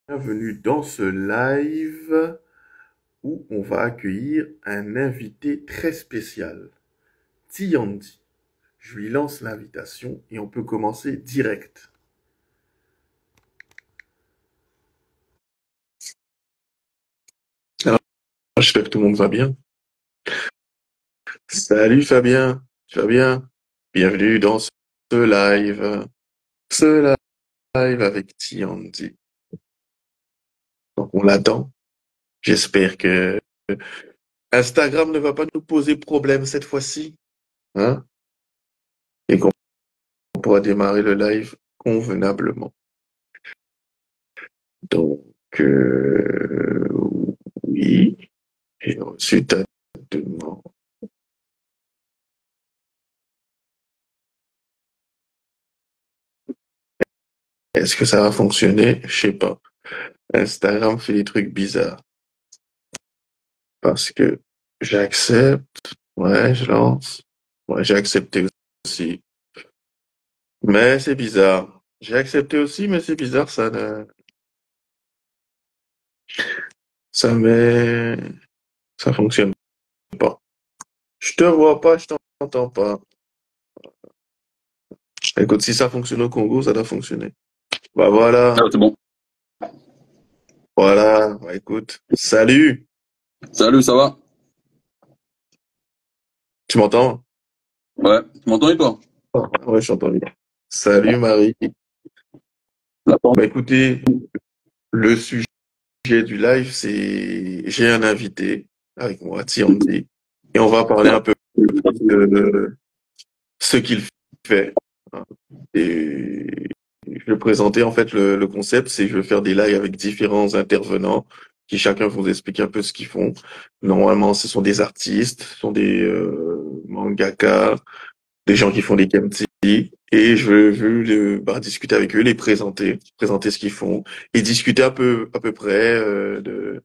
Bienvenue dans ce live où on va accueillir un invité très spécial, Tiandi. Je lui lance l'invitation et on peut commencer direct. Alors, j'espère que tout le monde va bien. Salut Fabien, tu vas bien? Bienvenue dans ce live avec Tiandi. Donc on l'attend. J'espère que Instagram ne va pas nous poser problème cette fois-ci, hein, et qu'on pourra démarrer le live convenablement. Donc, oui, j'ai reçu ta demande. Est-ce que ça va fonctionner? Je sais pas. Instagram fait des trucs bizarres parce que j'accepte. Ouais, je lance. Ouais, j'ai accepté aussi. Mais c'est bizarre. J'ai accepté aussi, mais c'est bizarre, ça met, ça fonctionne pas. Je te vois pas, je t'entends pas. Écoute, si ça fonctionne au Congo, ça doit fonctionner. Bah Ah, voilà, c'est bon. voilà. Bah, écoute, salut. Salut, ça va? Tu m'entends? Ouais. Tu m'entends et toi? Ouais, je t'entends bien. Salut Marie. Bah écoutez, le sujet du live, c'est j'ai un invité avec moi, Tiandi, et on va parler un peu plus de ce qu'il fait, hein. Et je vais présenter en fait le concept, c'est je vais faire des lives avec différents intervenants qui chacun vont vous expliquer un peu ce qu'ils font. Normalement, ce sont des artistes, ce sont des mangaka, des gens qui font des kemti, et je veux discuter avec eux, les présenter ce qu'ils font, et discuter à peu près de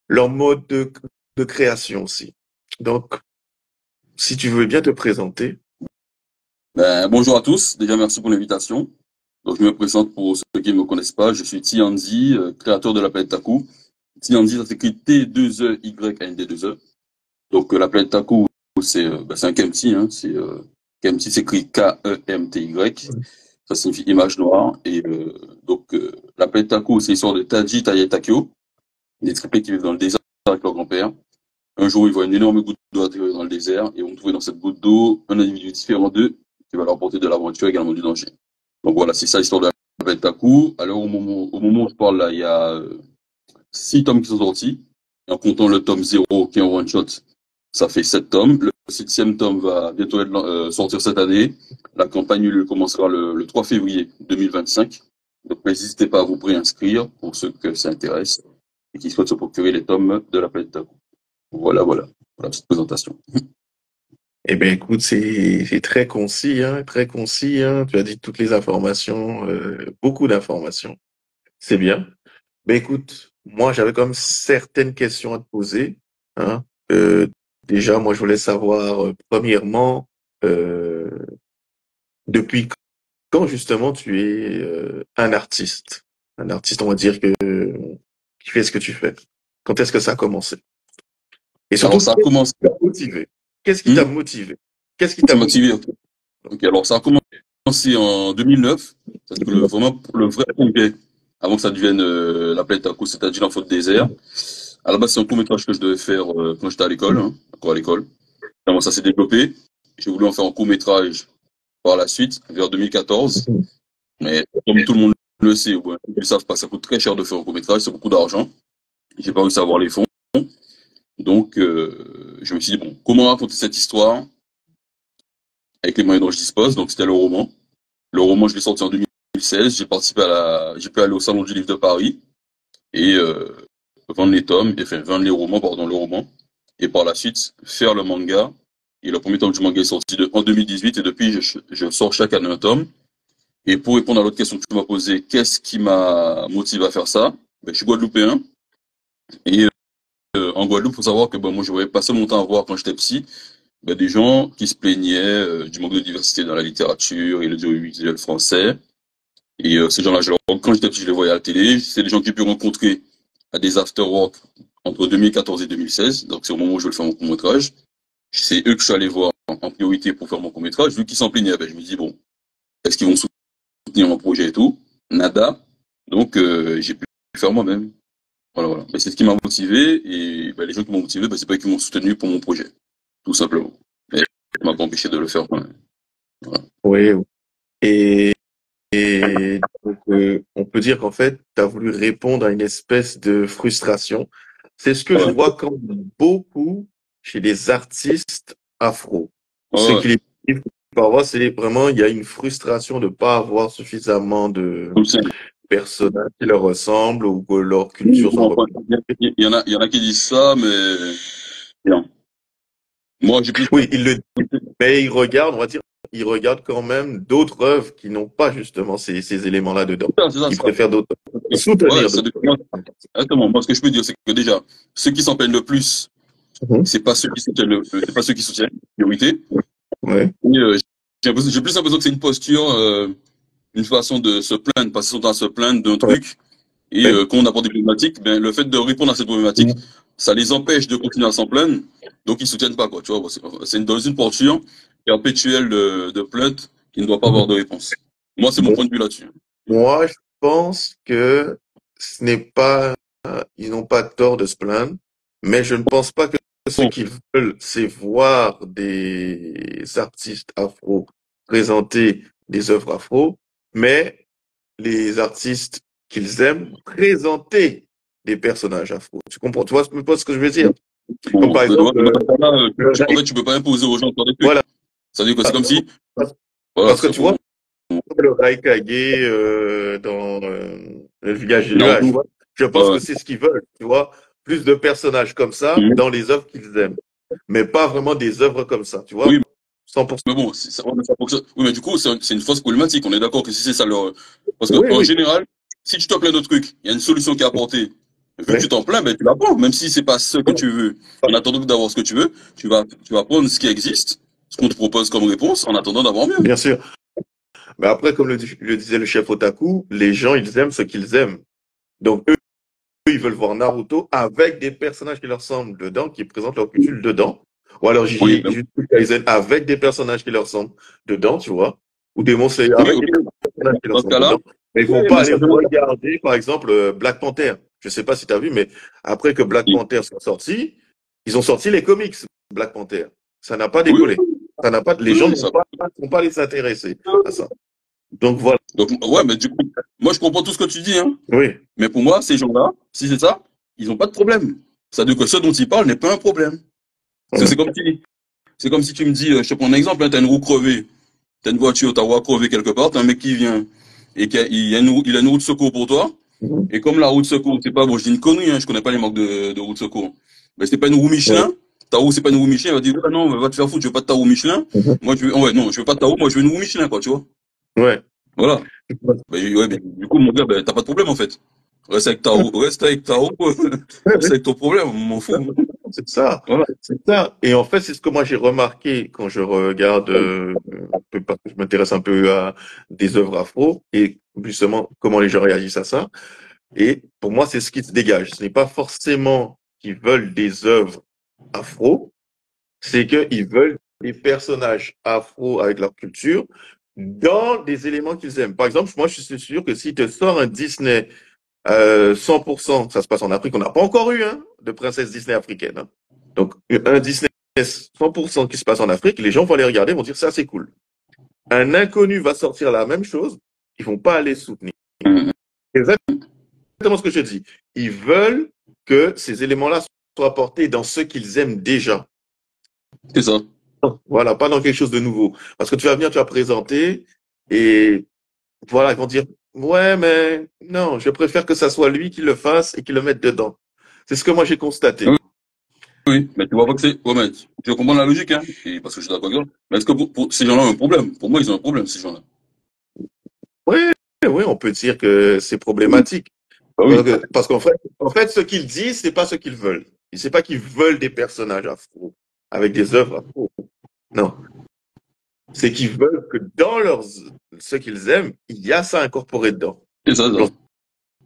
leur mode de création aussi. Donc, si tu veux bien te présenter. Ben, bonjour à tous. Déjà, merci pour l'invitation. Donc, je me présente pour ceux qui ne me connaissent pas. Je suis Tiandi, créateur de la planète Taku. Tiandi, ça s'écrit T2EYND2E. Donc, la planète Taku, c'est un Kemti, hein. Kemti s'écrit Kemty. Ça signifie image noire. La planète Taku, c'est l'histoire de Taji, Taya et Takio, des triplés qui vivent dans le désert avec leur grand-père. Un jour, ils voient une énorme goutte d'eau atterrir dans le désert et vont trouver dans cette goutte d'eau un individu différent d'eux qui va leur apporter de l'aventure et également du danger. Donc voilà, c'est ça l'histoire de la planète Taku. Alors au moment où je parle là, il y a 6 tomes qui sont sortis. Et en comptant le tome 0 qui est en one shot, ça fait 7 tomes. Le septième tome va bientôt sortir cette année. La campagne lui commencera le 3 février 2025. Donc n'hésitez pas à vous préinscrire pour ceux que ça intéresse et qui souhaitent se procurer les tomes de la planète Taku. Voilà, pour la petite présentation. Eh ben écoute, c'est très concis, hein, très concis, hein. Tu as dit toutes les informations, beaucoup d'informations. C'est bien. Ben écoute, moi j'avais comme certaines questions à te poser, hein. Déjà, moi je voulais savoir premièrement euh, depuis quand justement tu es un artiste, on va dire que qui fait ce que tu fais. Quand est-ce que ça a commencé? Et Alors surtout, ça a qu'est-ce qui commencé, t'a motivé? Qu'est-ce qui t'a hmm, motivé? Qu'est-ce qui t'a c'est motivé? motivé. Ok, alors ça a commencé en 2009, c'est-à-dire que vraiment le vrai projet, avant que ça devienne la planète à coup, c'est-à-dire l'enfant de désert. À la base, c'est un court-métrage que je devais faire quand j'étais à l'école, hein, encore à l'école. Comment ça s'est développé. J'ai voulu en faire un court-métrage par la suite, vers 2014. Mais comme tout le monde le sait, ou bien, ils ne savent pas, ça coûte très cher de faire un court-métrage, c'est beaucoup d'argent. J'ai pas réussi à avoir les fonds. Donc, je me suis dit, bon, comment raconter cette histoire avec les moyens dont je dispose? Donc, c'était le roman. Le roman, je l'ai sorti en 2016. J'ai pu aller au Salon du Livre de Paris et vendre les tomes, enfin, vendre les romans, pardon, le roman. Et par la suite, faire le manga. Et le premier tome du manga est sorti en 2018 et depuis, je sors chaque année un tome. Et pour répondre à l'autre question que tu m'as posée, qu'est-ce qui m'a motivé à faire ça? Ben, je suis guadeloupéen. Et en Guadeloupe, faut savoir que ben, moi, je voyais passer mon temps à voir quand j'étais psy, ben, des gens qui se plaignaient du manque de diversité dans la littérature et l'audiovisuel français. Et ces gens-là, quand j'étais petit, je les voyais à la télé. C'est des gens que j'ai pu rencontrer à des after-work entre 2014 et 2016. Donc c'est au moment où je vais faire mon court-métrage. C'est eux que je suis allé voir en priorité pour faire mon court-métrage. Vu qu'ils s'en plaignaient, ben, je me dis, bon, est-ce qu'ils vont soutenir mon projet et tout? Nada. Donc j'ai pu le faire moi-même. Voilà, voilà. Mais c'est ce qui m'a motivé. Et ben, les gens qui m'ont motivé, ben, c'est pas eux qui m'ont soutenu pour mon projet. Tout simplement. Et ça m'a pas empêché de le faire moi-même. Voilà. Oui. Et donc, on peut dire qu'en fait, tu as voulu répondre à une espèce de frustration. C'est ce que je Ouais. vois quand même beaucoup chez les artistes afro. Ce Ouais. qui les motive parfois, c'est vraiment, il y a une frustration de ne pas avoir suffisamment de Comme ça. personnages qui leur ressemblent ou que leur culture soit représentée. Il y en a qui disent ça, mais non. Moi, j'ai plus. Oui, ils le disent, mais ils regardent, on va dire, ils regardent quand même d'autres œuvres qui n'ont pas justement ces éléments-là dedans. C'est ça, Ils c'est ça. préfèrent d'autres, Ouais, soutenir ça d'autres dépend. œuvres. Exactement. Moi, ce que je peux dire, c'est que déjà, ceux qui s'en plaignent le plus, Mhm. c'est pas ceux qui soutiennent c'est pas ceux qui soutiennent la priorité. Ouais. Et, j'ai plus l'impression que c'est une posture, une façon de se plaindre, passer son temps à se plaindre d'un Ouais. truc. Et Ouais. quand on apporte des problématiques, ben, le fait de répondre à cette problématique, ça les empêche de continuer à s'en plaindre. Donc, ils soutiennent pas, quoi. Tu vois, c'est dans une posture perpétuelle de plainte qui ne doit pas avoir de réponse. Moi, c'est mon Bon, point de vue là-dessus. moi, je pense que ce n'est pas, ils n'ont pas tort de se plaindre, mais je ne pense pas que ce Bon, qu'ils veulent, c'est voir des artistes afro présenter des œuvres afro, mais les artistes qu'ils aiment présenter des personnages afro. Tu comprends? Tu vois ce que je veux dire? Comme bon, par de exemple, dans ce cas-là, le en Rai- fait, tu peux pas imposer aux gens de faire des trucs. voilà. C'est-à-dire que c'est comme si, Parce voilà, parce que c'est tu vois, pour le Raikage dans le village des nuages, tu Naruto. vois. Je pense Ouais. que c'est ce qu'ils veulent, tu vois. Plus de personnages comme ça Mhm. dans les œuvres qu'ils aiment. Mais pas vraiment des œuvres comme ça, tu vois. Oui, 100%. mais bon, ouais, mais ça fonctionne. Oui, mais du coup, c'est une fausse problématique. On est d'accord que si c'est ça leur, parce que, Oui, en oui. général, si tu te plains de truc, il y a une solution qui est apportée. Vu que tu Oui. t'en plains, ben, tu la prends. Même si c'est pas ce que tu veux. En attendant d'avoir ce que tu veux, tu vas prendre ce qui existe, ce qu'on te propose comme réponse, en attendant d'avoir mieux. Bien sûr. Mais après, comme le disait le chef Otaku, les gens, ils aiment ce qu'ils aiment. Donc, eux, ils veulent voir Naruto avec des personnages qui leur ressemblent dedans, qui présentent leur culture dedans. Ou alors Oui, Jujutsu Kaisen avec des personnages qui leur ressemblent dedans, tu vois. Ou Demon Slayer oui, avec ok. des personnages qui leur Dans ce ressemblent cas-là, dedans. Mais ils oui, vont pas mais aller ça demande. regarder, par exemple, Black Panther. Je sais pas si tu as vu, mais après que Black Oui, Panther soit sorti, ils ont sorti les comics Black Panther. Ça n'a pas oui, décollé. Ça n'a pas, les oui, gens oui, n'ont ça. pas, vont pas les s'intéresser à ça. Donc voilà. Donc, ouais, mais du coup, moi, je comprends tout ce que tu dis, hein. Oui. Mais pour moi, ces gens-là, si c'est ça, ils n'ont pas de problème. C'est-à-dire que ce dont ils parlent n'est pas un problème. Parce que Hum, c'est comme si tu me dis, je te prends un exemple, hein, t'as une roue crevée, t'as une voiture, ta roue a crevé quelque part, t'as un mec qui vient et il a une roue de secours pour toi. hum, Et comme la roue de secours, c'est pas, bon, je dis une connerie, hein, je connais pas les marques de roue de secours. Mais c'est pas une roue hum, Michelin. Ta roue, c'est pas une roue Michelin. Il va dire, ah non, va te faire foutre, je veux pas de ta roue Michelin. hum. Moi, je veux, ouais, non, je veux pas de ta roue, moi, je veux une roue Michelin, quoi, tu vois. Ouais. Voilà. Ben, ouais, ben, du coup, mon gars, ben, t'as pas de problème, en fait. Reste avec ta roue, reste avec ton problème, on m'en fout. C'est ça, Voilà. c'est ça. Et en fait, c'est ce que moi j'ai remarqué quand je regarde, un peu, parce que je m'intéresse un peu à des œuvres afro et justement comment les gens réagissent à ça. Et pour moi, c'est ce qui se dégage. Ce n'est pas forcément qu'ils veulent des œuvres afro, c'est qu'ils veulent des personnages afro avec leur culture dans des éléments qu'ils aiment. Par exemple, moi, je suis sûr que si te sors un Disney 100%, ça se passe en Afrique. On n'a pas encore eu de princesse Disney africaine. Hein. Donc, un Disney 100% qui se passe en Afrique, les gens vont aller regarder, vont dire ça, c'est cool. Un inconnu va sortir la même chose, ils vont pas aller soutenir. Hum, C'est exactement ce que je dis. Ils veulent que ces éléments-là soient apportés dans ce qu'ils aiment déjà. c'est ça. Voilà, pas dans quelque chose de nouveau. Parce que tu vas venir, tu vas présenter, et voilà, ils vont dire, ouais, mais non, je préfère que ça soit lui qui le fasse et qui le mette dedans. C'est ce que moi j'ai constaté. Oui, oui, mais tu vois pas que c'est, ouais, mais tu comprends la logique, hein, et parce que je suis d'accord avec toi. Mais est-ce que pour ces gens-là ont un problème? Pour moi, ils ont un problème, ces gens-là. Oui, oui, on peut dire que c'est problématique. Ah oui. Parce en fait, ce qu'ils disent, c'est pas ce qu'ils veulent. C'est pas qu'ils veulent des personnages afro avec des œuvres afro. Non. c'est qu'ils veulent que dans ce qu'ils aiment, il y a ça incorporé dedans. C'est ça, ça. Donc,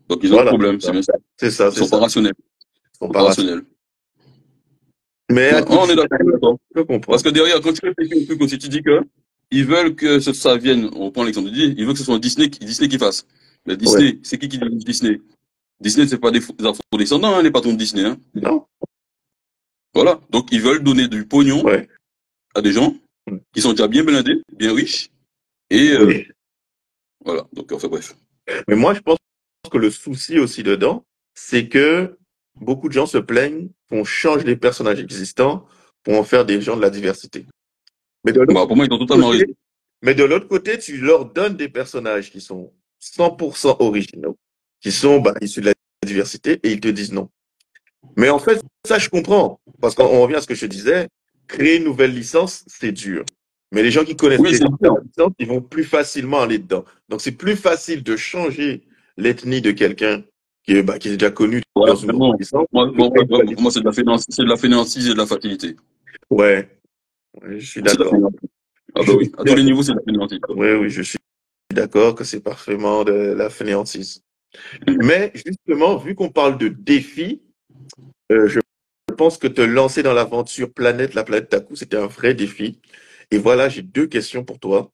Donc ils ont un voilà, problème, c'est bien ça. c'est ça, Ils c'est sont pas ça. rationnels. Ils sont Ils sont pas pas rationnels. rationnels. Mais Non, écoute, on est d'accord. je Parce comprends. que derrière, quand tu réfléchis un truc aussi, tu dis que ils veulent que ça vienne, on prend l'exemple de Disney, ils veulent que ce soit Disney qui fasse. Mais Ouais. Disney, c'est qui dirige Disney? Disney, c'est pas des afro-descendants, hein, les patrons de Disney, hein. Non? Voilà. Donc, ils veulent donner du pognon Ouais. à des gens qui sont déjà bien blindés, bien riches, et Oui. voilà. Donc, enfin, bref. Mais moi, je pense que le souci aussi dedans, c'est que beaucoup de gens se plaignent qu'on change les personnages existants pour en faire des gens de la diversité. Mais de l'autre Bah, pour moi, ils ont totalement raison. côté, mais de l'autre côté, tu leur donnes des personnages qui sont 100% originaux, qui sont issus de la diversité, et ils te disent non. Mais en fait, ça, je comprends. Parce qu'on revient à ce que je disais, créer une nouvelle licence, c'est dur. Mais les gens qui connaissent Oui, déjà c'est la différent. licence, ils vont plus facilement aller dedans. Donc, c'est plus facile de changer l'ethnie de quelqu'un qui est déjà connu Ouais, dans une mais grosse bon, licence. moi, Que bon, créer une nouvelle pour moi, licence. c'est de la fainéantise et de la facilité. Ouais, ouais, je suis C'est de la d'accord. fainéantise. Ah, bah Je oui. suis À tous les d'accord. niveaux, c'est de la fainéantise. Oui, oui, je suis d'accord que c'est parfaitement de la fainéantise. Mais justement, vu qu'on parle de défi, je pense que te lancer dans l'aventure la planète Taku, c'était un vrai défi. Et voilà, j'ai deux questions pour toi.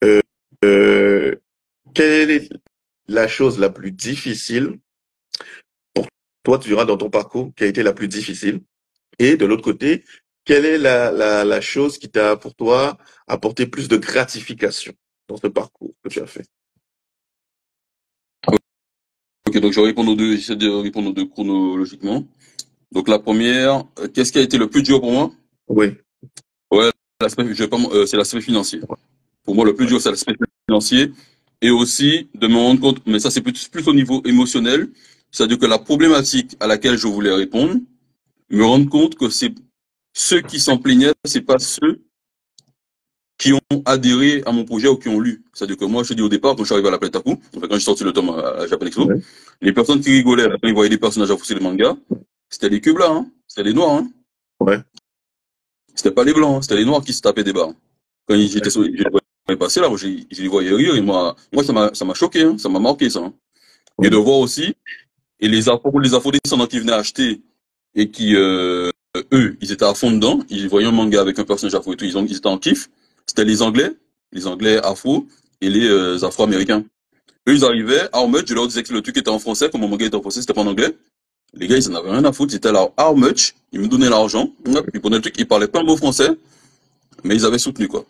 Euh, Quelle est la chose la plus difficile pour toi, tu diras dans ton parcours, qui a été la plus difficile? Et de l'autre côté, quelle est la chose qui t'a, pour toi, apporté plus de gratification dans ce parcours que tu as fait? Ok, donc je vais répondre aux deux, j'essaie de répondre aux deux chronologiquement. Donc la première, qu'est-ce qui a été le plus dur pour moi? Oui, Ouais, je vais pas, c'est l'aspect financier. Pour moi, le plus ouais, dur, c'est l'aspect financier. Et aussi de me rendre compte, mais ça c'est plus au niveau émotionnel, c'est-à-dire que la problématique à laquelle je voulais répondre, me rendre compte que c'est ceux qui s'en plaignaient, c'est pas ceux qui ont adhéré à mon projet ou qui ont lu. C'est-à-dire que moi, je dis au départ, quand je suis arrivé à la Planète Taku, enfin, quand j'ai sorti le tome à Japan Expo, ouais, les personnes qui rigolaient quand ils voyaient des personnages affichés des mangas, c'était les cubes là, hein. C'était les noirs, hein. ouais, C'était pas les blancs, hein. C'était les noirs qui se tapaient des barres. Quand je les voyais passer là, je les voyais rire et moi ça m'a choqué, hein. Ça m'a marqué ça, hein. Et ouais. de voir aussi, et les afro-descendants qui venaient acheter et qui, eux, ils étaient à fond dedans, ils voyaient un manga avec un personnage afro et tout, ils étaient en kiff. C'était les Anglais afro et les Afro-Américains. Eux, ils arrivaient, à much, je leur disais que le truc était en français, comme mon manga était en français, c'était pas en anglais. Les gars, ils en avaient rien à foutre, ils étaient là, how much, ils me donnaient l'argent, ils prenaient le truc, ils parlaient pas un mot français, mais ils avaient soutenu, quoi.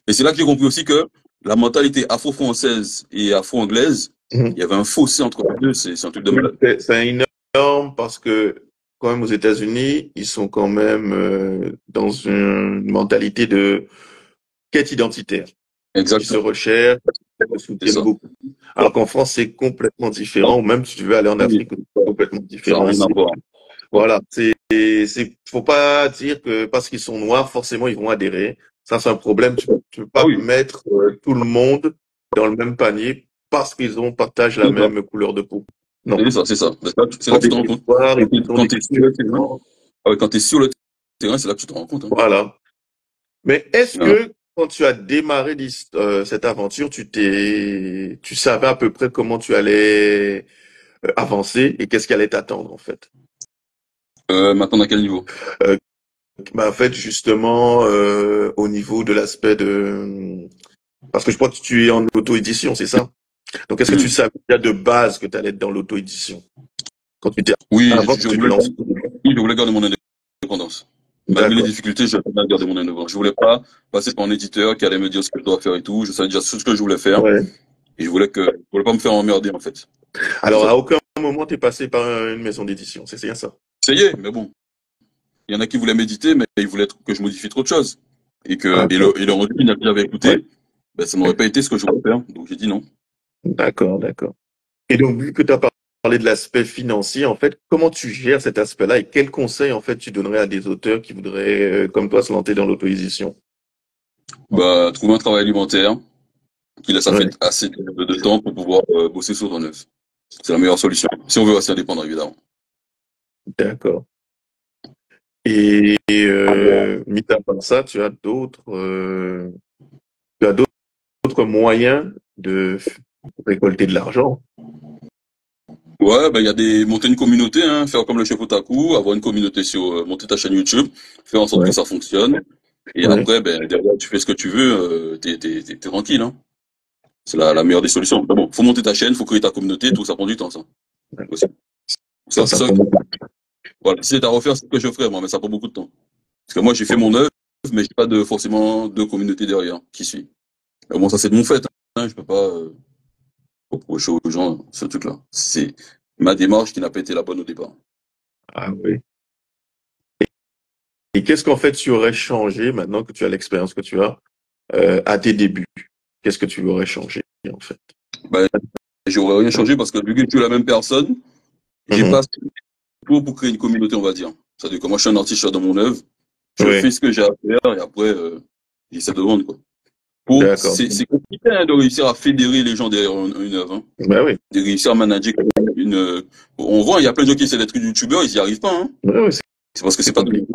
Et c'est là que j'ai compris aussi que la mentalité afro-française et afro-anglaise, Mhm. il y avait un fossé entre les deux, c'est un truc de Oui, malade. c'est énorme parce que quand même aux États-Unis, ils sont quand même dans une mentalité de quête identitaire. Ils se Exactement. recherchent, ils se C'est soutiennent ça. beaucoup. Alors qu'en France, c'est complètement différent, ou même si tu veux aller en Oui, Afrique, c'est complètement ça n'a différent rien à aussi. voir. Voilà, faut pas dire que parce qu'ils sont noirs, forcément, ils vont adhérer. Ça, c'est un problème. Tu peux Ah pas oui, mettre tout le monde dans le même panier parce qu'ils partagent la c'est ça. même couleur de peau. Non. C'est ça, c'est ça. C'est Ils là ont que tu des te rends compte. histoires, ils ont Quand des t'es sur cultures le terrain, différentes. ah ouais, quand t'es sur le terrain, c'est là que tu te rends compte, hein. Voilà. Mais est-ce Voilà. que quand tu as démarré cette aventure, tu savais à peu près comment tu allais avancer et qu'est-ce qui allait t'attendre en fait? Maintenant, à quel niveau? Euh, En fait, justement, au niveau de l'aspect de... Parce que je crois que tu es en auto-édition, c'est ça? Donc, est-ce que tu Hmm. savais déjà de base que tu allais être dans l'auto-édition quand tu étais Oui, avant que tu te voulais, lances? oui, je voulais garder mon indépendance. Malgré les D'accord. difficultés, je voulais garder mon indépendance. Je voulais pas passer par un éditeur qui allait me dire ce que je dois faire et tout. Je savais déjà tout ce que je voulais faire Ouais. et je voulais pas me faire emmerder, en fait. C'est Alors, ça. à aucun moment, tu es passé par une maison d'édition, c'est bien ça? Essayez, mais bon. Il y en a qui voulaient méditer, mais ils voulaient que je modifie trop de choses. Ah, Et le rendu final que j'avais ouais. écouté, ben, ça n'aurait pas été ce que je voulais faire. Donc j'ai dit non. D'accord, d'accord. Et donc, vu que tu as parlé de l'aspect financier, en fait, comment tu gères cet aspect-là et quels conseils, en fait, tu donnerais à des auteurs qui voudraient, comme toi, se lancer dans l'auto-édition? Bah, trouver un travail alimentaire qui laisse Ouais, assez de temps pour pouvoir bosser sur ton œuvre. C'est la meilleure solution. Si on veut rester indépendant, évidemment. d'accord. Et mis à part ça, tu as d'autres. tu as d'autres moyens de récolter de l'argent. Ouais, bah, il y a des, monter une communauté, hein, faire comme le chef Otaku, avoir une communauté sur, monter ta chaîne YouTube, faire en sorte que Ouais, ça fonctionne. Et ouais. après, ben, derrière, tu fais ce que tu veux, t'es tranquille, hein. C'est la meilleure des solutions. Mais bon, faut monter ta chaîne, faut créer ta communauté, tout ça prend du temps, ça. Aussi. Ça, ça prend beaucoup. Voilà. Si c'était à refaire, c'est ce que je ferais, moi, mais ça prend beaucoup de temps. Parce que moi, j'ai fait Ouais. mon œuvre, mais j'ai pas forcément de communauté derrière qui suit. Mais bon, ça, c'est de mon fait, hein. Je peux pas, reprocher aux gens ce truc-là. C'est ma démarche qui n'a pas été la bonne au départ. Ah oui. Et qu'est-ce qu'en fait tu aurais changé maintenant que tu as l'expérience que tu as à tes débuts? Qu'est-ce que tu aurais changé en fait? Ben, j'aurais rien changé parce que vu que je suis la même personne, j'ai Mhm. pas pour créer une communauté, on va dire. C'est-à-dire que moi, je suis un artiste, je suis dans mon œuvre, je Oui, fais ce que j'ai à faire et après, j'essaie de vendre, quoi. d'accord. C'est compliqué, hein, de réussir à fédérer les gens derrière une œuvre, hein. Ben oui, De réussir à manager une, on voit, il y a plein de gens qui essaient d'être youtubeurs, ils y arrivent pas, hein. oui, oui, C'est parce que c'est c'est pas tout compliqué.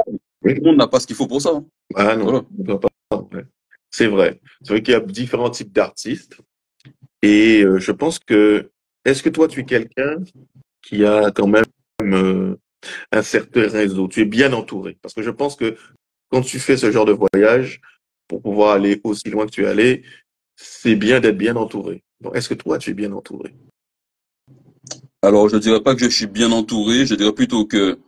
Oui. le monde n'a pas ce qu'il faut pour ça, hein. Ah non, Voilà. on doit pas. Ouais. C'est vrai. C'est vrai qu'il y a différents types d'artistes et je pense que est-ce que toi tu es quelqu'un qui a quand même euh, un certain réseau? Tu es bien entouré parce que je pense que quand tu fais ce genre de voyage pour pouvoir aller aussi loin que tu es allé, c'est bien d'être bien entouré. Donc, est-ce que toi tu es bien entouré? Alors, je dirais pas que je suis bien entouré, je dirais plutôt que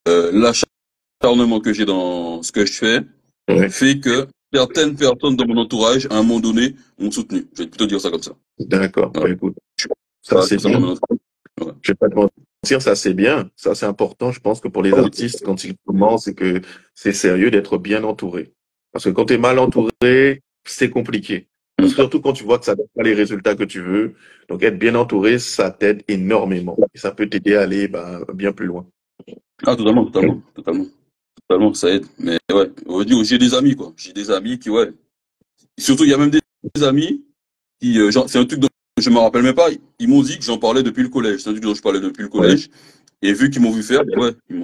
l'acharnement que j'ai dans ce que je fais Oui, fait que certaines personnes dans mon entourage, à un moment donné, m'ont soutenu. Je vais plutôt dire ça comme ça. d'accord. Voilà. Ben, écoute, Je suis ça pas c'est tout ça dans bien. mon entourage. Voilà. Je vais pas te mentir, ça c'est bien. Ça c'est important. Je pense que pour les artistes, quand ils commencent, c'est que c'est sérieux d'être bien entouré. Parce que quand tu es mal entouré, c'est compliqué. Parce que surtout quand tu vois que ça donne pas les résultats que tu veux. Donc être bien entouré, ça t'aide énormément. Et ça peut t'aider à aller ben, bien plus loin. Ah, totalement, totalement, totalement, totalement, ça aide. Mais ouais, on va dire, j'ai des amis, quoi. J'ai des amis qui, ouais. Et surtout, il y a même des amis qui, genre, c'est un truc dont je me rappelle même pas. Ils m'ont dit que j'en parlais depuis le collège. C'est un truc dont je parlais depuis le Ouais. collège. Et vu qu'ils m'ont vu faire, ben ouais, ils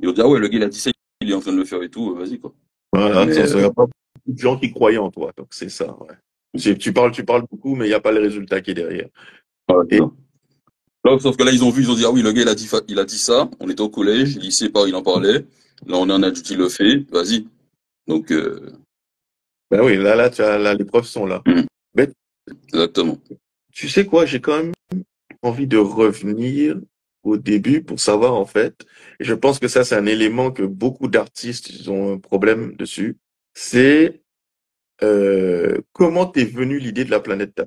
ont dit, ah ouais, le gars, il a dit ça, il est en train de le faire et tout, vas-y, quoi. Voilà. Mais, Ça, il n'y a pas beaucoup de gens qui croyaient en toi. Donc c'est ça. Ouais. Tu parles beaucoup, mais il n'y a pas le résultat qui est derrière. ouais, c'est Et ça. Là, sauf que là, ils ont vu, ils ont dit, ah oui, le gars, il a dit ça. On était au collège, lycée, pas, il en parlait. Là, on est un adulte, il le fait. Vas-y. Donc, ben oui, là, les preuves sont là. Mais exactement. tu sais quoi, j'ai quand même envie de revenir au début pour savoir en fait, et je pense que ça c'est un élément que beaucoup d'artistes ils ont un problème dessus, c'est comment t'es venu l'idée de la planète Terre.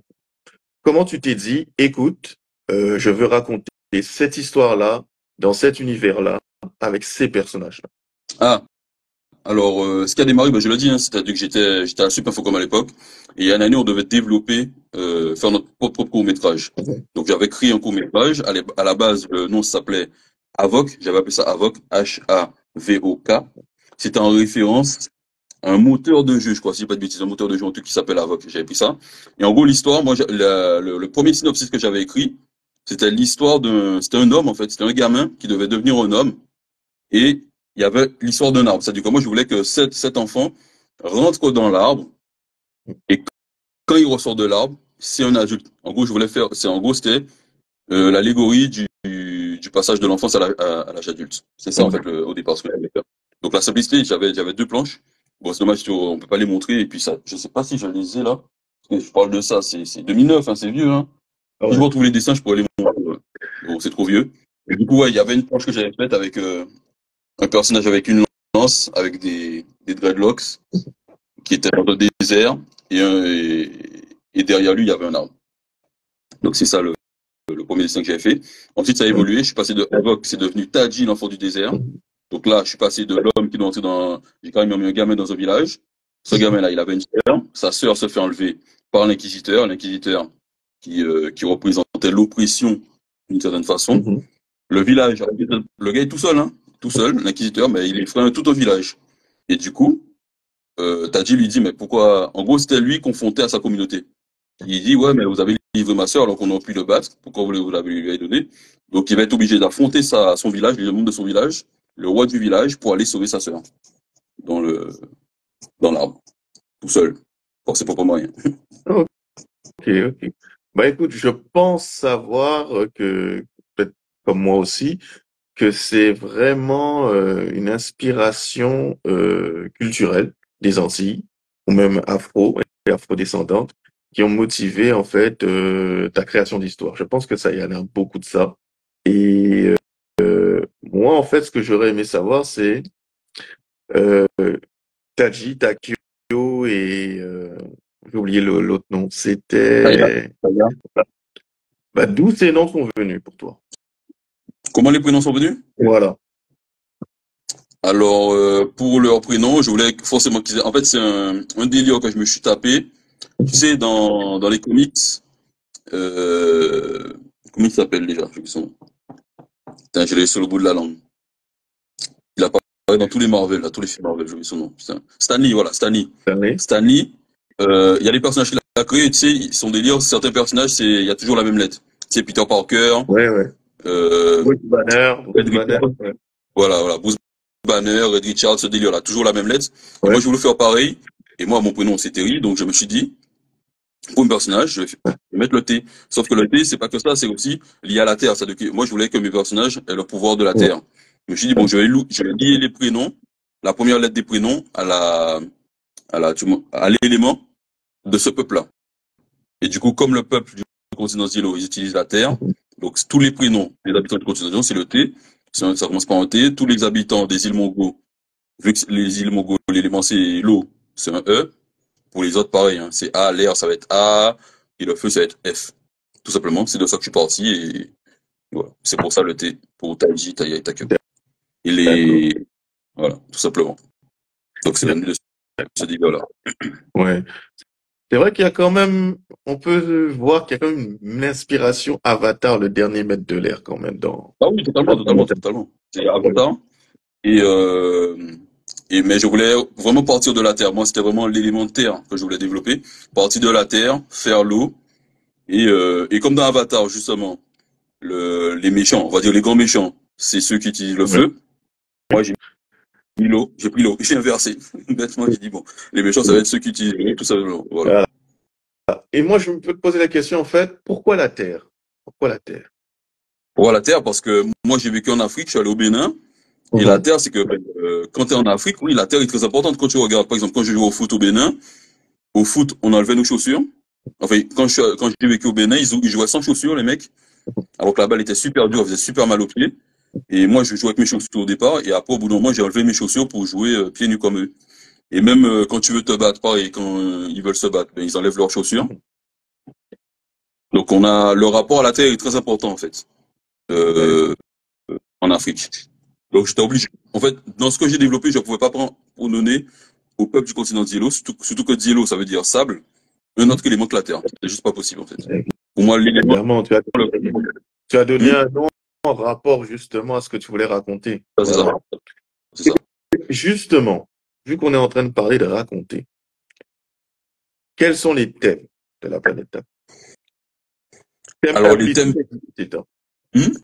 Comment tu t'es dit, écoute, je veux raconter cette histoire-là dans cet univers-là avec ces personnages-là. Ah, alors, ce qui a démarré, ben, je l'ai dit, hein, c'est-à-dire que j'étais à Supinfocom à l'époque, et il y a une année, on devait développer, faire notre propre court-métrage. Mhm. Donc, j'avais créé un court-métrage. À la base, le nom s'appelait Avoc. J'avais appelé ça Avoc, H-A-V-O-K. C'était en référence à un moteur de jeu, je crois, si je dis pas de bêtises, un moteur de jeu, un truc qui s'appelle Avoc. J'avais pris ça. Et en gros, l'histoire, moi, le premier synopsis que j'avais écrit, c'était l'histoire c'était un homme, en fait. C'était un gamin qui devait devenir un homme. Et il y avait l'histoire d'un arbre. C'est-à-dire que moi, je voulais que cet enfant rentre dans l'arbre et quand il ressort de l'arbre, c'est un adulte. En gros, c'était l'allégorie du passage de l'enfance à l'âge adulte. C'est ça, en fait, au départ, ce que j'avais fait. Donc, la simplicité, j'avais deux planches. Bon, c'est dommage, on peut pas les montrer. Et puis, ça, je sais pas si je les ai là. Parce que je parle de ça, c'est 2009, hein, c'est vieux, hein. Ah Si je ouais. retrouve les dessins, je pourrais les montrer. Bon, c'est trop vieux. Et du coup, ouais, il y avait une planche que j'avais faite avec, un personnage avec une lance, avec des dreadlocks, qui était dans le désert, et derrière lui, il y avait un arbre. Donc c'est ça le premier dessin que j'avais fait. Ensuite, ça a évolué. Je suis passé de Havok, c'est devenu Taji, l'enfant du désert. Donc là, je suis passé de l'homme qui doit entrer dans. J'ai quand même mis un gamin dans un village. Ce gamin-là, il avait une sœur. Sa sœur se fait enlever par l'inquisiteur. L'inquisiteur qui représentait l'oppression d'une certaine façon. Mhm. Le village, le gars est tout seul, hein, tout seul, l'inquisiteur, mais il effraie tout un village. Et du coup, Tadji lui dit, mais pourquoi? En gros, c'était lui confronté à sa communauté. Il dit, ouais, mais vous avez livré ma sœur alors qu'on aurait pu le battre. Pourquoi vous l'avez lui donné? Donc, il va être obligé d'affronter son village, le monde de son village, le roi du village, pour aller sauver sa sœur dans le, dans l'arbre, tout seul. pour ses propres moyens. Ok, ok. Bah écoute, je pense savoir que, peut-être comme moi aussi, que c'est vraiment une inspiration culturelle des Antilles, ou même afro et afrodescendante, qui ont motivé en fait ta création d'histoire. Je pense que ça y a l'air beaucoup de ça. Et moi, en fait, ce que j'aurais aimé savoir, c'est euh, Taji, Takio et j'ai oublié l'autre nom. Taïga, C'était Taïga. bah, d'où ces noms sont venus pour toi? Comment les prénoms sont venus? Voilà. Alors, pour leur prénom, je voulais forcément qu'ils aient... En fait, c'est un délire que je me suis tapé. Tu sais, dans les comics, euh, comment il s'appelle déjà? J'ai oublié son nom. Putain, je l'ai sur le bout de la langue. Il apparaît dans tous les Marvel, là, tous les films Marvel, j'ai oublié son nom. Putain. Stanley, voilà, Stanley. Allez. Stanley, il y a des personnages qu'il a créés, tu sais, son délire, certains personnages, il y a toujours la même lettre. Tu sais, Peter Parker, Ouais, ouais. euh, Bruce Banner, Bruce Red Banner. Richards, Ouais. voilà, Bruce Banner, Red Richards, ce délire-là, toujours la même lettre. Et Ouais. moi, je voulais faire pareil. Et moi, mon prénom, c'est Terry, donc je me suis dit, pour un personnage, je vais mettre le T. Sauf que le T, c'est pas que ça, c'est aussi lié à la Terre. C'est-à-dire que moi, je voulais que mes personnages aient le pouvoir de la Ouais. Terre. Je me suis dit, bon, je vais lier les prénoms, la première lettre des prénoms à l'élément de ce peuple-là. Et du coup, comme le peuple du continent Zélo, ils utilisent la terre, donc tous les prénoms des habitants du continent Zélo, c'est le T. Ça commence par un T. Tous les habitants des îles Mongo, vu que les îles Mongo, l'élément c'est l'eau, c'est un E. Pour les autres, pareil, hein, c'est A, l'air, ça va être A, et le feu, ça va être F. Tout simplement, c'est de ça que je suis parti, et voilà. C'est pour ça le T, pour Taiji, Taya et Takeo. Et D'accord. voilà, tout simplement. Donc c'est venu de ce délire-là. Ouais. C'est vrai qu'il y a quand même, on peut voir qu'il y a quand même une inspiration Avatar, le dernier maître de l'air, quand même, dans. Ah oui, totalement. C'est Ouais. Avatar. Et, euh, mais je voulais vraiment partir de la terre. Moi, c'était vraiment l'élément de terre que je voulais développer. Partir de la terre, faire l'eau. Et comme dans Avatar, justement, les méchants, on va dire les grands méchants, c'est ceux qui utilisent le Ouais. feu. Moi, j'ai pris l'eau, j'ai inversé. Bêtement, j'ai dit, bon, les méchants, ça va être ceux qui utilisent l'eau, tout simplement. Voilà. Voilà. Et moi, je peux te poser la question, en fait, pourquoi la Terre? Pourquoi la Terre? Pour voir la terre, parce que moi, j'ai vécu en Afrique, je suis allé au Bénin. Et la Mhm. terre, c'est que quand tu es en Afrique, oui, la terre est très importante. Quand tu regardes, par exemple, quand je joue au foot au Bénin, au foot, on enlevait nos chaussures. Enfin, quand j'ai vécu au Bénin, ils jouaient sans chaussures, les mecs. Alors que la balle était super dure, elle faisait super mal aux pieds. Et moi, je jouais avec mes chaussures au départ. Et après, au bout d'un moment, j'ai enlevé mes chaussures pour jouer pieds nus comme eux. Et même quand tu veux te battre, pareil, quand ils veulent se battre, ben, ils enlèvent leurs chaussures. Donc, le rapport à la terre est très important, en fait, D'accord. euh, en Afrique. Donc, j'étais obligé. En fait, dans ce que j'ai développé, je ne pouvais pas prendre pour donner au peuple du continent Dielo, surtout que Dielo, ça veut dire sable, un autre élément que la terre. C'est juste pas possible, en fait. Pour moi, l'élément, Évidemment, tu as donné Hmm, un nom en rapport justement à ce que tu voulais raconter. ça, c'est ça. Voilà. C'est ça. Justement, vu qu'on est en train de parler de raconter, quels sont les thèmes de la planète Terre? Thèmes Alors, les thèmes, implicites et explicites, hein. hmm,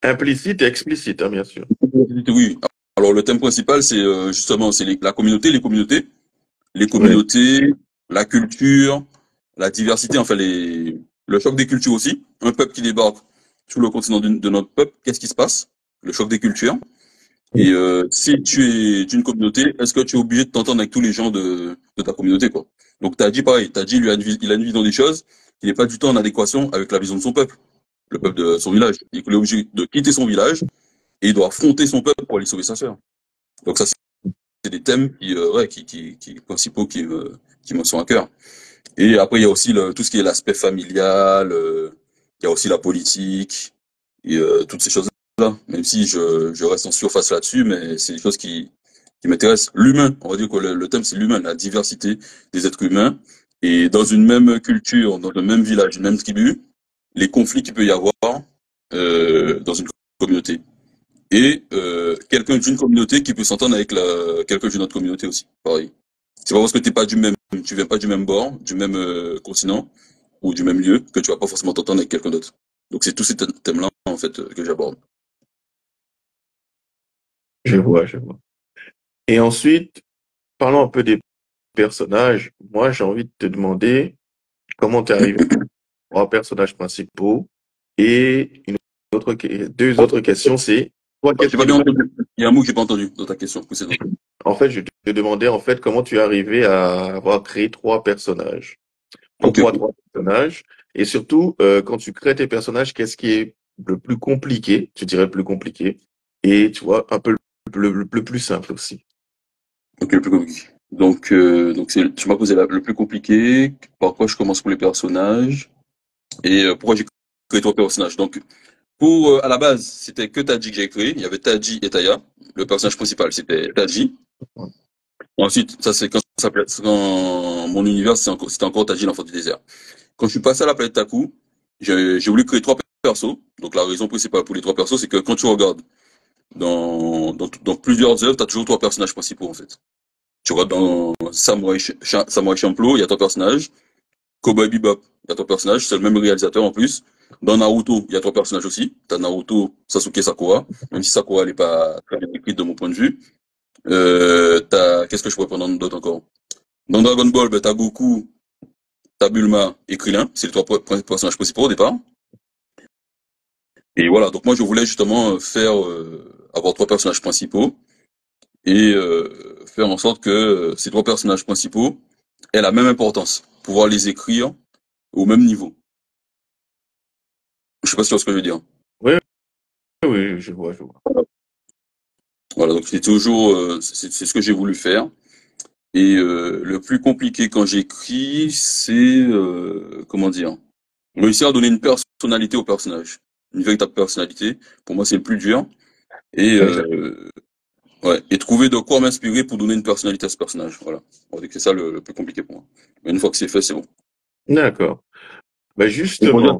Implicites et explicites, hein, bien sûr. oui. Alors, le thème principal, c'est justement, c'est la communauté, les Ouais. communautés, la culture, la diversité, enfin, le choc des cultures aussi. Un peuple qui débarque sur le continent de notre peuple, qu'est-ce qui se passe? Le choc des cultures. Et si tu es d'une communauté, est-ce que tu es obligé de t'entendre avec tous les gens de ta communauté, quoi? Donc, t'as dit pareil, t'as dit, il a une vision des choses qui n'est pas du tout en adéquation avec la vision de son peuple, le peuple de son village. Il est obligé de quitter son village et il doit affronter son peuple pour aller sauver sa sœur. Donc ça, c'est des thèmes principaux qui me sont à cœur. Et après, il y a aussi tout ce qui est l'aspect familial, il y a aussi la politique, et toutes ces choses-là. Même si je reste en surface là-dessus, mais c'est des choses qui m'intéressent. L'humain, on va dire que le thème, c'est l'humain, la diversité des êtres humains. Et dans une même culture, dans le même village, une même tribu, les conflits qu'il peut y avoir dans une communauté et quelqu'un d'une communauté qui peut s'entendre avec quelqu'un d'une autre communauté aussi. Pareil. C'est pas parce que tu viens pas du même bord, du même continent ou du même lieu que tu vas pas forcément t'entendre avec quelqu'un d'autre. Donc c'est tous ces thèmes-là en fait que j'aborde. Je vois, je vois. Et ensuite, parlons un peu des personnages, moi, j'ai envie de te demander comment tu es arrivé aux 3 personnages principaux. Et deux autres questions, c'est, toi, qu'est-ce J'ai qui pas est bien le plus... entendu. Il y a un mot que j'ai pas entendu dans ta question précédente. En fait, je te demandais, en fait, comment tu es arrivé à avoir créé 3 personnages. Ok, Pourquoi ok. 3 personnages? Et surtout, quand tu crées tes personnages, qu'est-ce qui est le plus compliqué? Tu dirais le plus compliqué. Et tu vois, un peu le plus simple aussi. Ok, le plus compliqué. Donc tu m'as posé le plus compliqué. Par quoi je commence pour les personnages et pourquoi j'ai créé 3 personnages. Donc, à la base, c'était que Tadji que j'ai créé. Il y avait Tadji et Taya. Le personnage principal, c'était Tadji. Ensuite, ça c'est quand mon univers, c'était encore Tadji, l'enfant du désert. Quand je suis passé à la planète Taku, j'ai voulu créer 3 persos. Donc la raison principale pour les 3 persos, c'est que quand tu regardes dans plusieurs œuvres, tu as toujours 3 personnages principaux en fait. Tu regardes dans Samurai Champloo, il y a 3 personnages. Cowboy Bebop, il y a 3 personnages, c'est le même réalisateur en plus. Dans Naruto, il y a 3 personnages aussi. T'as Naruto, Sasuke, Sakura. Même si Sakura n'est pas très bien écrite de mon point de vue. Qu'est-ce que je pourrais prendre d'autre encore? Dans Dragon Ball, ben, t'as Goku, t'as Bulma et Krillin. C'est les 3 personnages principaux au départ. Et voilà, donc moi je voulais justement avoir 3 personnages principaux et faire en sorte que ces 3 personnages principaux aient la même importance. Pouvoir les écrire au même niveau. Je sais pas si tu vois ce que je veux dire. Oui, oui, je vois, je vois. Voilà, donc c'est ce que j'ai voulu faire. Et le plus compliqué quand j'écris, c'est comment dire, réussir à donner une personnalité au personnage, une véritable personnalité. Pour moi, c'est le plus dur. Et Exact. ouais, et trouver de quoi m'inspirer pour donner une personnalité à ce personnage. Voilà, on va dire que c'est ça le plus compliqué pour moi. Mais une fois que c'est fait, c'est bon. D'accord. Ben Et pour dire- justement,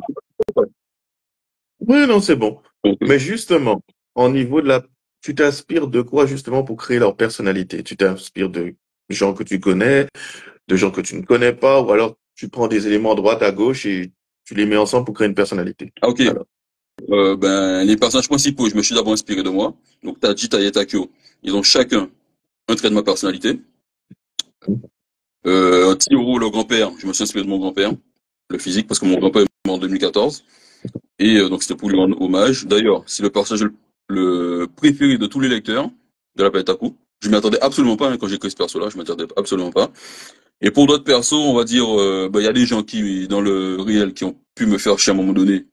oui, non, c'est bon. Mais justement, au niveau de la, tu t'inspires de quoi justement pour créer leur personnalité? Tu t'inspires de gens que tu connais, de gens que tu ne connais pas, ou alors tu prends des éléments à droite, à gauche et tu les mets ensemble pour créer une personnalité. Ah, ok. Alors, Ben, les personnages principaux, je me suis d'abord inspiré de moi. Donc, Taji, Taya et Takeo, ils ont chacun un trait de ma personnalité. Tiro, le grand-père, je me suis inspiré de mon grand-père, le physique, parce que mon grand-père est mort en 2014. Et donc, c'était pour lui rendre hommage. D'ailleurs, c'est le personnage le préféré de tous les lecteurs de la planète Taku. Je m'y attendais absolument pas hein, quand j'ai créé ce perso-là, je m'y attendais absolument pas. Et pour d'autres persos, on va dire, ben, il y a des gens qui, dans le réel, qui ont pu me faire chier à un moment donné,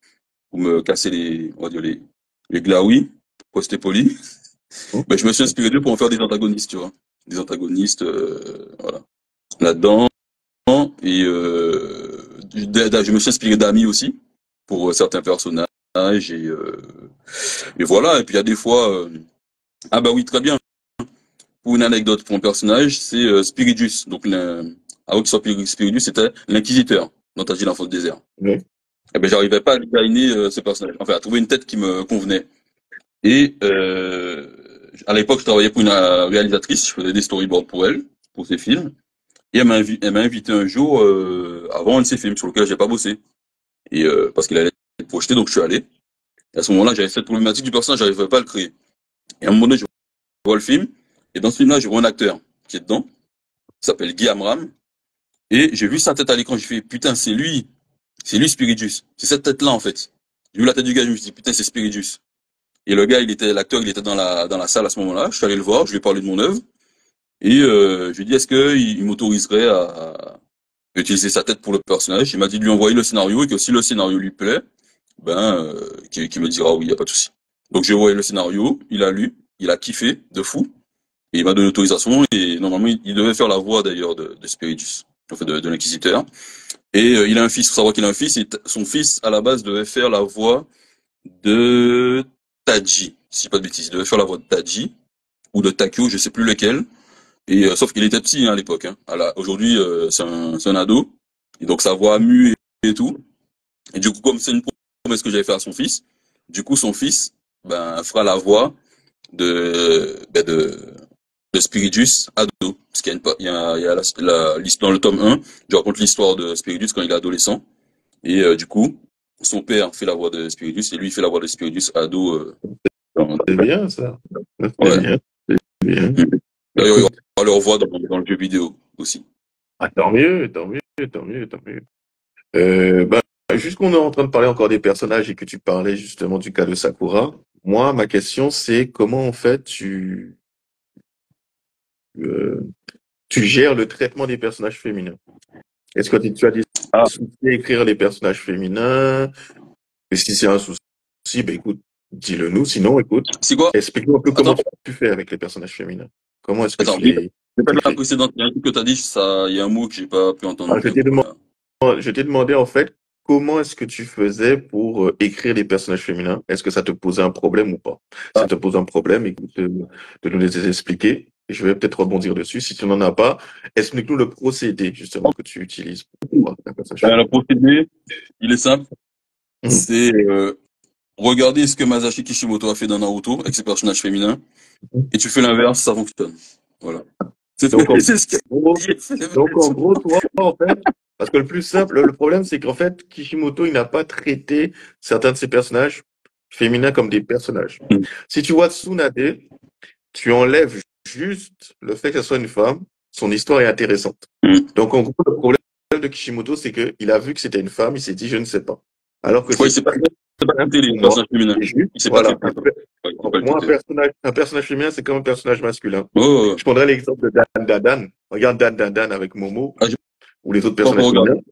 pour me casser on va dire les glaouis, pour rester poli. Ben, je me suis inspiré d'eux pour en faire des antagonistes, tu vois. Des antagonistes, voilà. Là-dedans. Et je me suis inspiré d'amis aussi pour certains personnages et voilà. Et puis il y a des fois, ah bah oui très bien. Pour une anecdote pour un personnage, c'est Spiridius. Donc avant qu'il soit Spiridius, c'était l'inquisiteur dans Tadji l'enfant du désert. oui. Et ben j'arrivais pas à designer ce personnage. Enfin à trouver une tête qui me convenait. Et à l'époque je travaillais pour une réalisatrice, je faisais des storyboards pour elle, pour ses films. Et elle m'a invité un jour à voir un de ses films sur lequel j'ai pas bossé. Et parce qu'il allait être projeté, donc je suis allé. Et à ce moment-là, j'avais cette problématique du personnage, j'arrivais pas à le créer. Et à un moment donné, je vois le film, et dans ce film-là, je vois un acteur qui est dedans, qui s'appelle Guy Amram, et j'ai vu sa tête à l'écran, j'ai fait putain, c'est lui Spiridius, c'est cette tête-là en fait. J'ai vu la tête du gars, je me suis dit putain, c'est Spiridius. Et le gars, l'acteur, il était dans la salle à ce moment-là. Je suis allé le voir, je lui ai parlé de mon œuvre, et je lui ai dit est-ce qu'il m'autoriserait à utiliser sa tête pour le personnage. Il m'a dit de lui envoyer le scénario et que si le scénario lui plaît, ben, qu'il me dira oui, y a pas de souci. Donc j'ai envoyé le scénario, il a lu, il a kiffé de fou, et il m'a donné l'autorisation, et normalement il devait faire la voix d'ailleurs de Spiritus, en fait de l'inquisiteur. Et il a un fils, faut savoir qu'il a un fils, et son fils à la base devait faire la voix de Taji, si je dis pas de bêtises, il devait faire la voix de Taji, ou de Takio, je sais plus lequel, et sauf qu'il était petit hein, à l'époque. Hein. Aujourd'hui, c'est un ado, et donc sa voix mue et tout. Et du coup, comme c'est une promesse que j'avais fait à son fils, du coup, son fils ben, fera la voix ben, de Spiritus ado. Parce qu'il y a, il y a dans le tome 1, je raconte l'histoire de Spiritus quand il est adolescent. Et du coup, son père fait la voix de Spiritus et lui il fait la voix de Spiritus ado. C'est bien ça. C'est Ouais. bien, c'est bien. D'ailleurs, il y Écoute, aura leur voix dans le jeu vidéo aussi. Ah, tant mieux, tant mieux, tant mieux, tant mieux. Bah, juste qu'on est en train de parler encore des personnages et que tu parlais justement du cas de Sakura, moi, ma question, c'est comment en fait euh, tu gères le traitement des personnages féminins? Est-ce que tu as des Ah, soucis à écrire les personnages féminins? Et si c'est un souci, ben écoute, dis-le nous. Sinon, écoute, c'est quoi? explique-nous un peu comment Attends, tu fais avec les personnages féminins. Comment est-ce que attends, tu les répète la écris? précédente. Il y a un truc que t'as dit, ça, il y a un mot que j'ai pas pu entendre Alors, bien, quoi. Voilà. je t'ai demandé en fait, comment est-ce que tu faisais pour écrire les personnages féminins? Est-ce que ça te posait un problème ou pas? Si ça Ah, te pose un problème, écoute, de nous les expliquer. Et je vais peut-être rebondir dessus. Si tu n'en as pas, explique-nous le procédé justement que tu utilises pour pouvoir faire un personnage le féminin. procédé, il est simple. Mhm. C'est regarder ce que Masashi Kishimoto a fait dans Naruto avec ses personnages féminins, et tu fais l'inverse, ça fonctionne. Voilà. Donc, C'est ce que gros, j'ai fait. Donc, en gros, toi, en fait, parce que le plus simple, le problème, c'est qu'en fait, Kishimoto, il n'a pas traité certains de ses personnages féminins comme des personnages. Si tu vois Tsunade, tu enlèves juste le fait que ce soit une femme, son histoire est intéressante. Mm. Donc, en gros, le problème de Kishimoto, c'est qu'il a vu que c'était une femme, il s'est dit, je ne sais pas. Alors que Ouais, c'est très c'est pas simple traité les pour moi. personnages féminins. C'est juste, Il sait pas voilà, traiter ça. Ouais, il sait pas le moi, traiter. un personnage féminin, c'est comme un personnage masculin. Ouais, ouais, ouais. Je prendrais l'exemple de Dan Dadan. Regarde Dan Dadan avec Momo Ah, j'ai ou les autres pas encore personnages regardé. féminins.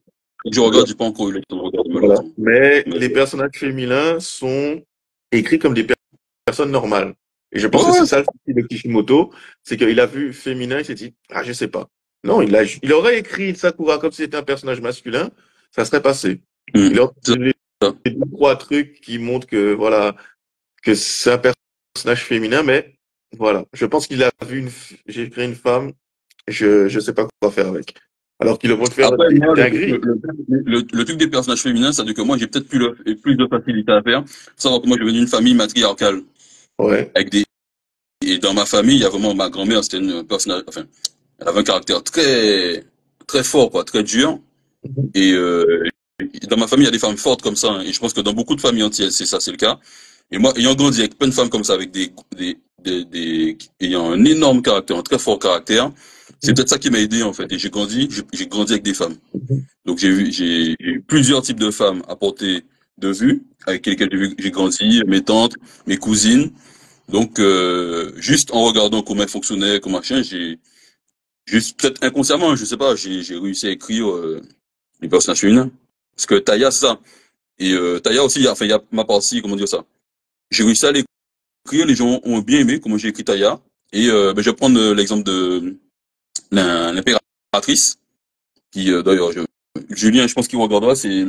Je regarde, j'ai pas encore eu le temps de regarder Voilà. malheureusement. Mais Mais, les personnages féminins sont écrits comme des personnes normales. Et je ouais, pense que c'est ouais. ça le souci de Kishimoto, c'est qu'il a vu féminin, il s'est dit, ah, je sais pas. Non, il aurait écrit Sakura comme si c'était un personnage masculin, ça serait passé. Mm. Il aurait C'est donné ça. deux, trois trucs qui montrent que, voilà, que c'est un personnage féminin, mais voilà. Je pense qu'il a vu j'ai écrit une femme, je sais pas quoi faire avec. Alors qu'il aurait pu faire Après, des moi, dingueries. le truc des personnages féminins, c'est que moi, j'ai peut-être plus de facilité à faire. Faut savoir que moi, je viens d'une famille matriarcale. Ouais. Avec des, et dans ma famille, il y a vraiment ma grand-mère, c'était une personnage, enfin, elle avait un caractère très fort, quoi, très dur. Et dans ma famille, il y a des femmes fortes comme ça, hein. Et je pense que dans beaucoup de familles entières, c'est ça, c'est le cas. Et moi, ayant grandi avec plein de femmes comme ça, avec ayant un énorme caractère, un très fort caractère, c'est peut-être ça qui m'a aidé, en fait. Et j'ai grandi avec des femmes. Donc j'ai eu plusieurs types de femmes à portée de vue, avec lesquelles j'ai grandi, mes tantes, mes cousines. Donc juste en regardant comment elles fonctionnaient, comment machin, j'ai juste peut-être inconsciemment, je sais pas, j'ai réussi à écrire les personnages féminins. Parce que Taya, c'est ça. Et Taya aussi, il y a ma partie, comment dire ça. J'ai réussi à l'écrire, les gens ont bien aimé comment j'ai écrit Taya. Et je vais prendre l'exemple de l'impératrice, qui d'ailleurs, Julien, je pense qu'il regardera, c'est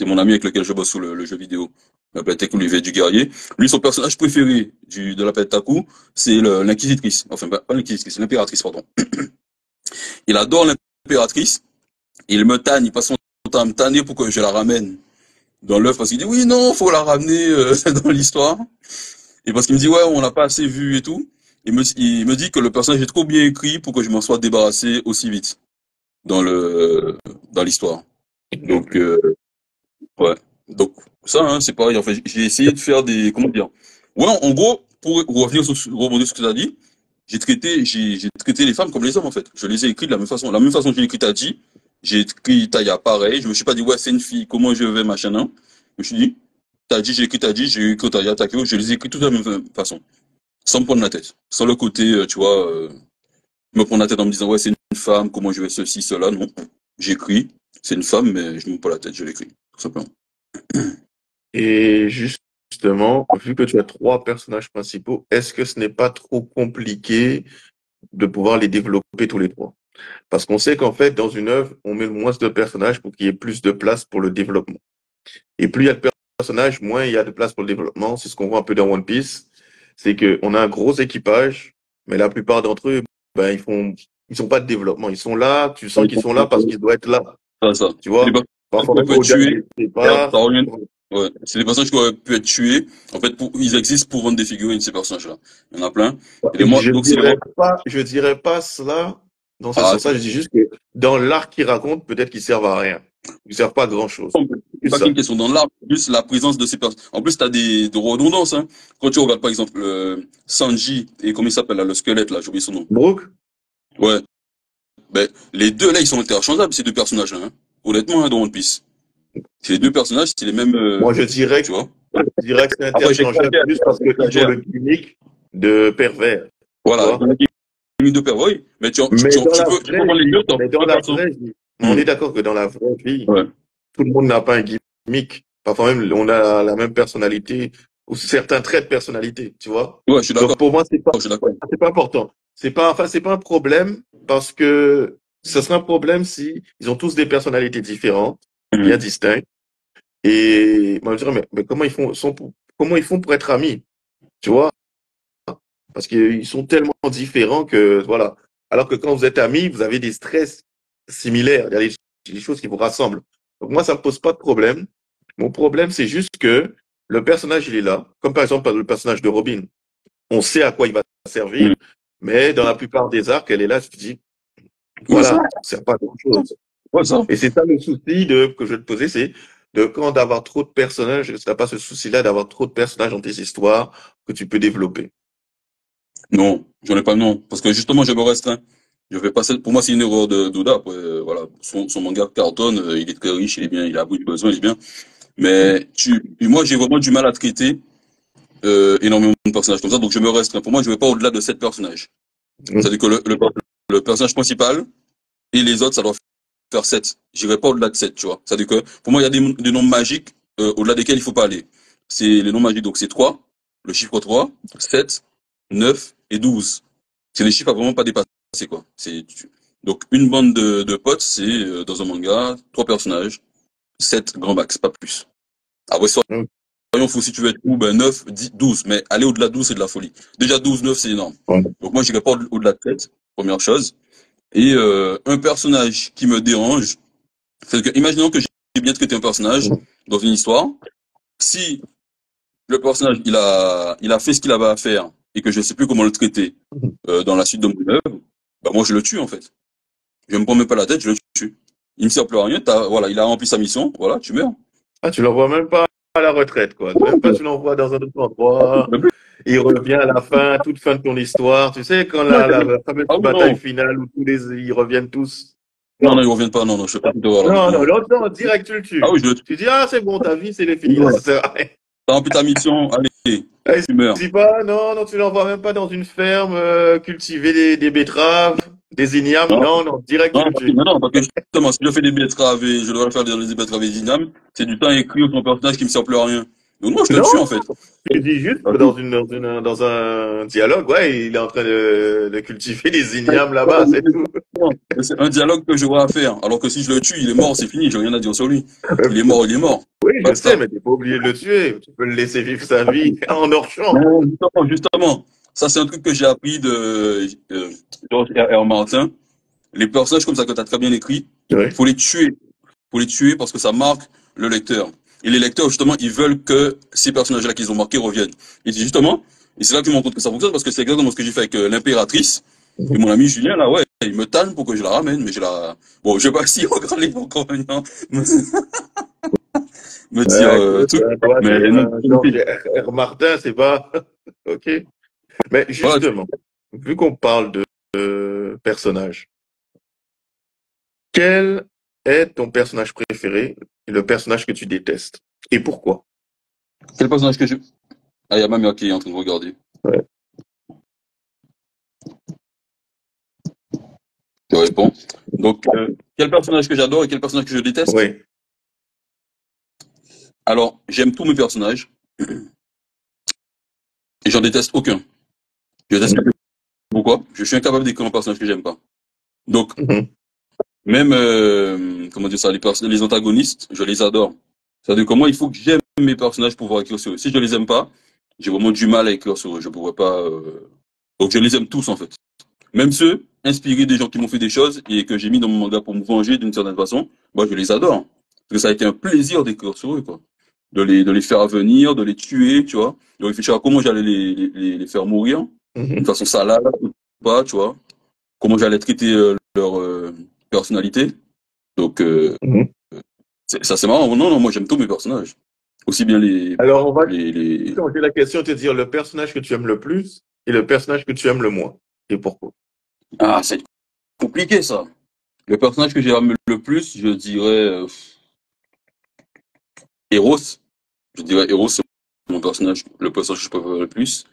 mon ami avec lequel je bosse sur le jeu vidéo. Il s'appelle Teku l'hiver du guerrier. Lui, son personnage préféré de la planète Taku, c'est l'inquisitrice. Enfin, pas l'inquisitrice, l'impératrice, pardon. Il adore l'impératrice. Il me tanne, il passe son temps à me tanner pour que je la ramène dans l'œuvre parce qu'il dit oui, non, faut la ramener dans l'histoire. Et parce qu'il me dit ouais, on l'a pas assez vu et tout. Il me dit que le personnage est trop bien écrit pour que je m'en sois débarrassé aussi vite dans dans l'histoire. Donc ouais. Donc ça, hein, c'est pareil. En fait, j'ai essayé de faire des comment dire. Ouais, en gros, pour rebondir sur ce que tu as dit, j'ai traité les femmes comme les hommes en fait. Je les ai écrits de la même façon que j'ai écrit Tadji. J'ai écrit Taya pareil. Je me suis pas dit ouais, c'est une fille, comment je vais machin. Non. Je me suis dit Tadji, j'ai écrit Tadji, j'ai écrit Taya, Takeo, je les ai écrits tous de la même façon, sans me prendre la tête, sans le côté, tu vois, me prendre la tête en me disant ouais, c'est une femme, comment je vais ceci, cela. Non, j'écris, c'est une femme, mais je me prends pas la tête, je l'écris, tout simplement. Et justement, vu que tu as trois personnages principaux, est-ce que ce n'est pas trop compliqué de pouvoir les développer tous les trois? Parce qu'on sait qu'en fait, dans une œuvre, on met le moins de personnages pour qu'il y ait plus de place pour le développement. Et plus il y a de personnages, moins il y a de place pour le développement. C'est ce qu'on voit un peu dans One Piece. C'est qu'on a un gros équipage, mais la plupart d'entre eux, ben, ils sont pas de développement. Ils sont là, tu sens qu'ils sont là parce qu'ils doivent être là. Ça. Tu C'est des vois? personnages Parfois qui même peuvent être au dernier tués. Regarde, départ. ça revient. Ouais. C'est des personnages qui auraient pu être tués. En fait, ils existent pour vendre des figurines, ces personnages-là. Il y en a plein. Donc Je dirais pas cela dans ce ah, sens-là. Je dis juste que dans l'art qu'ils racontent, peut-être qu'ils servent à rien. Ils servent pas à grand chose. c'est C'est pas ça. qu'une question dans l'art, plus la présence de ces personnes. En plus, t'as de redondances, hein. Quand tu regardes, par exemple, Sanji et comment il s'appelle, là, le squelette, là, j'ai oublié son nom. Brooke? Ouais. Ben, les deux là, ils sont interchangeables, ces deux personnages-là. Hein. Honnêtement, hein, dans One Piece. C'est les deux personnages, c'est les mêmes. Moi, Tu vois. je dirais que c'est Après, interchangeable juste parce qu'ils ont j'exagère. le gimmick de pervers, tu Voilà, vois. une de pair, oui. Mais Mais dans la tu peux vraie prendre les deux, vie, t'en mais dans un la perso. vraie vie, on Hmm. est d'accord que dans la vraie vie, Ouais. tout le monde n'a pas un gimmick. Parfois même, on a la même personnalité ou certains traits de personnalité, tu vois. Ouais, je suis d'accord. Donc pour moi, Je suis d'accord. c'est pas important. C'est pas un problème parce que ce serait un problème si ils ont tous des personnalités différentes, bien Hmm. distinctes. Et moi, je dirais, mais comment ils font pour être amis, tu vois? Parce qu'ils sont tellement différents que, voilà. Alors que quand vous êtes amis, vous avez des stress similaires. Il y a des choses qui vous rassemblent. Donc moi, ça me pose pas de problème. Mon problème, c'est juste que le personnage, il est là. Comme par exemple le personnage de Robin. On sait à quoi il va Hmm. servir, mais dans la plupart des arcs, elle est là, je te dis, Ouais, ça. voilà, ça sert pas à grand chose. Ouais, ça. Et c'est ça le souci que je vais te poser, c'est de quand d'avoir trop de personnages, t'as pas ce souci-là d'avoir trop de personnages dans tes histoires que tu peux développer. Non, j'en ai pas, non. Parce que justement, je me restreins. Je vais passer, pour moi, c'est une erreur de d'Oda. Après, voilà. Son manga cartonne, il est très riche, il est bien, il a beaucoup de besoins, il est bien. Mais moi, j'ai vraiment du mal à traiter, énormément de personnages comme ça. Donc, je me restreins. Pour moi, je vais pas au-delà de 7 personnages. Mhm. C'est-à-dire que le personnage principal et les autres, ça doit faire 7. J'irai pas au-delà de 7, tu vois. C'est-à-dire que, pour moi, il y a des nombres magiques, au-delà desquels il faut pas aller. C'est les nombres magiques. Donc, c'est 3, le chiffre 3, 7, 9 et 12. C'est les chiffres à vraiment pas dépasser, quoi. Donc, une bande de potes, c'est, dans un manga, 3 personnages, 7 grands max, pas plus. Après, Mhm. soyons fous, si tu veux être fou, ben 9, 10, 12. Mais aller au-delà de 12, c'est de la folie. Déjà 12, 9, c'est énorme. Ouais. Donc, moi, j'irai pas au-delà de 7, première chose. Et un personnage qui me dérange, c'est que, imaginons que j'ai bien traité un personnage Mhm. dans une histoire. Si le personnage, il a fait ce qu'il avait à faire et que je ne sais plus comment le traiter dans la suite de mon œuvre, bah moi je le tue en fait. Je me prends même pas la tête, je le tue. Il ne sert plus à rien, voilà, il a rempli sa mission, voilà, tu meurs. Ah, tu l'envoies même pas à la retraite, quoi. Même pas tu l'envoies dans un autre endroit. Il revient à la fin, toute fin de ton histoire. Tu sais, quand la fameuse Ah oui, bataille non. finale où ils reviennent tous. Non, non, Non. ils reviennent pas, non, non, je fais pas de voir là, Non, non, non. l'autre, non, direct, tu le Ah oui, tues. je le tue. Tu dis, ah, c'est bon, ta vie, c'est fini, là, Ouais. ça sert à rien. T'as rempli ta mission, allez, Eh, tu meurs. dis pas, non, non, tu l'envoies même pas dans une ferme, cultiver des betteraves, des ignames. Non, Non, non, direct, tu non, le tues. non, parce que justement, si je fais des betteraves et je dois le faire dans les betteraves et dynam, c'est du temps écrit sur mon personnage qui me sert plus à rien. Donc moi, je te Non, tue en fait. tu dis juste que Ah oui. dans un dialogue, ouais, il est en train de cultiver des ignames là-bas, c'est tout. C'est un dialogue que j'aurai à faire. Alors que si je le tue, il est mort, c'est fini, j'ai rien à dire sur lui. Il est Euh, mort, il est mort. Oui, je sais, Basta. mais t'es pas obligé de le tuer. Tu peux le laisser vivre sa vie en hors champ. Non, justement. Ça, c'est un truc que j'ai appris de George R. Martin. Les personnages comme ça que tu as très bien écrit, Oui. faut les tuer. Faut les tuer parce que ça marque le lecteur. Et les lecteurs, justement, ils veulent que ces personnages-là qu'ils ont marqués reviennent. Et justement, et c'est là que tu me rends compte que ça fonctionne parce que c'est exactement ce que j'ai fait avec l'impératrice. Et mon ami Julien, là, ouais, il me tanne pour que je la ramène, mais bon, je sais pas si regarde les inconvénients, me dire, Écoute, truc, toi, mais c'est non, un Georges R. Martin, c'est pas. Ok. Mais voilà, justement, vu qu'on parle de personnages, quel est ton personnage préféré et le personnage que tu détestes? Et pourquoi? quel personnage que je, ah, il y a ma mère qui est en train de regarder. Ouais. Je réponds. Donc, quel personnage que j'adore et quel personnage que je déteste? Oui. Alors, j'aime tous mes personnages et j'en déteste aucun. Je déteste pourquoi? Je suis incapable d'écrire un personnage que j'aime pas. Donc, Mhm. même, comment dire ça, les antagonistes, je les adore. C'est-à-dire que moi, il faut que j'aime mes personnages pour pouvoir écrire sur eux. Si je les aime pas, j'ai vraiment du mal à écrire sur eux. Je pourrais pas. Donc, je les aime tous en fait. Même ceux inspirés des gens qui m'ont fait des choses et que j'ai mis dans mon manga pour me venger d'une certaine façon, moi, je les adore. Parce que ça a été un plaisir d'écrire sur eux, quoi. De les faire venir, de les tuer, tu vois. De réfléchir à comment j'allais les faire mourir, d'une Mhm. façon salade ou pas, tu vois. Comment j'allais traiter leur personnalité. Donc, Mhm. ça, c'est marrant. Non, non, moi, j'aime tous mes personnages. Aussi bien Alors, on va les... changer la question et te dire le personnage que tu aimes le plus et le personnage que tu aimes le moins. Et pourquoi? Ah, c'est Compliqué ça. Le personnage que j'aime le plus, je dirais Eros. Je dirais Eros, c'est mon personnage, le personnage que je préfère le plus.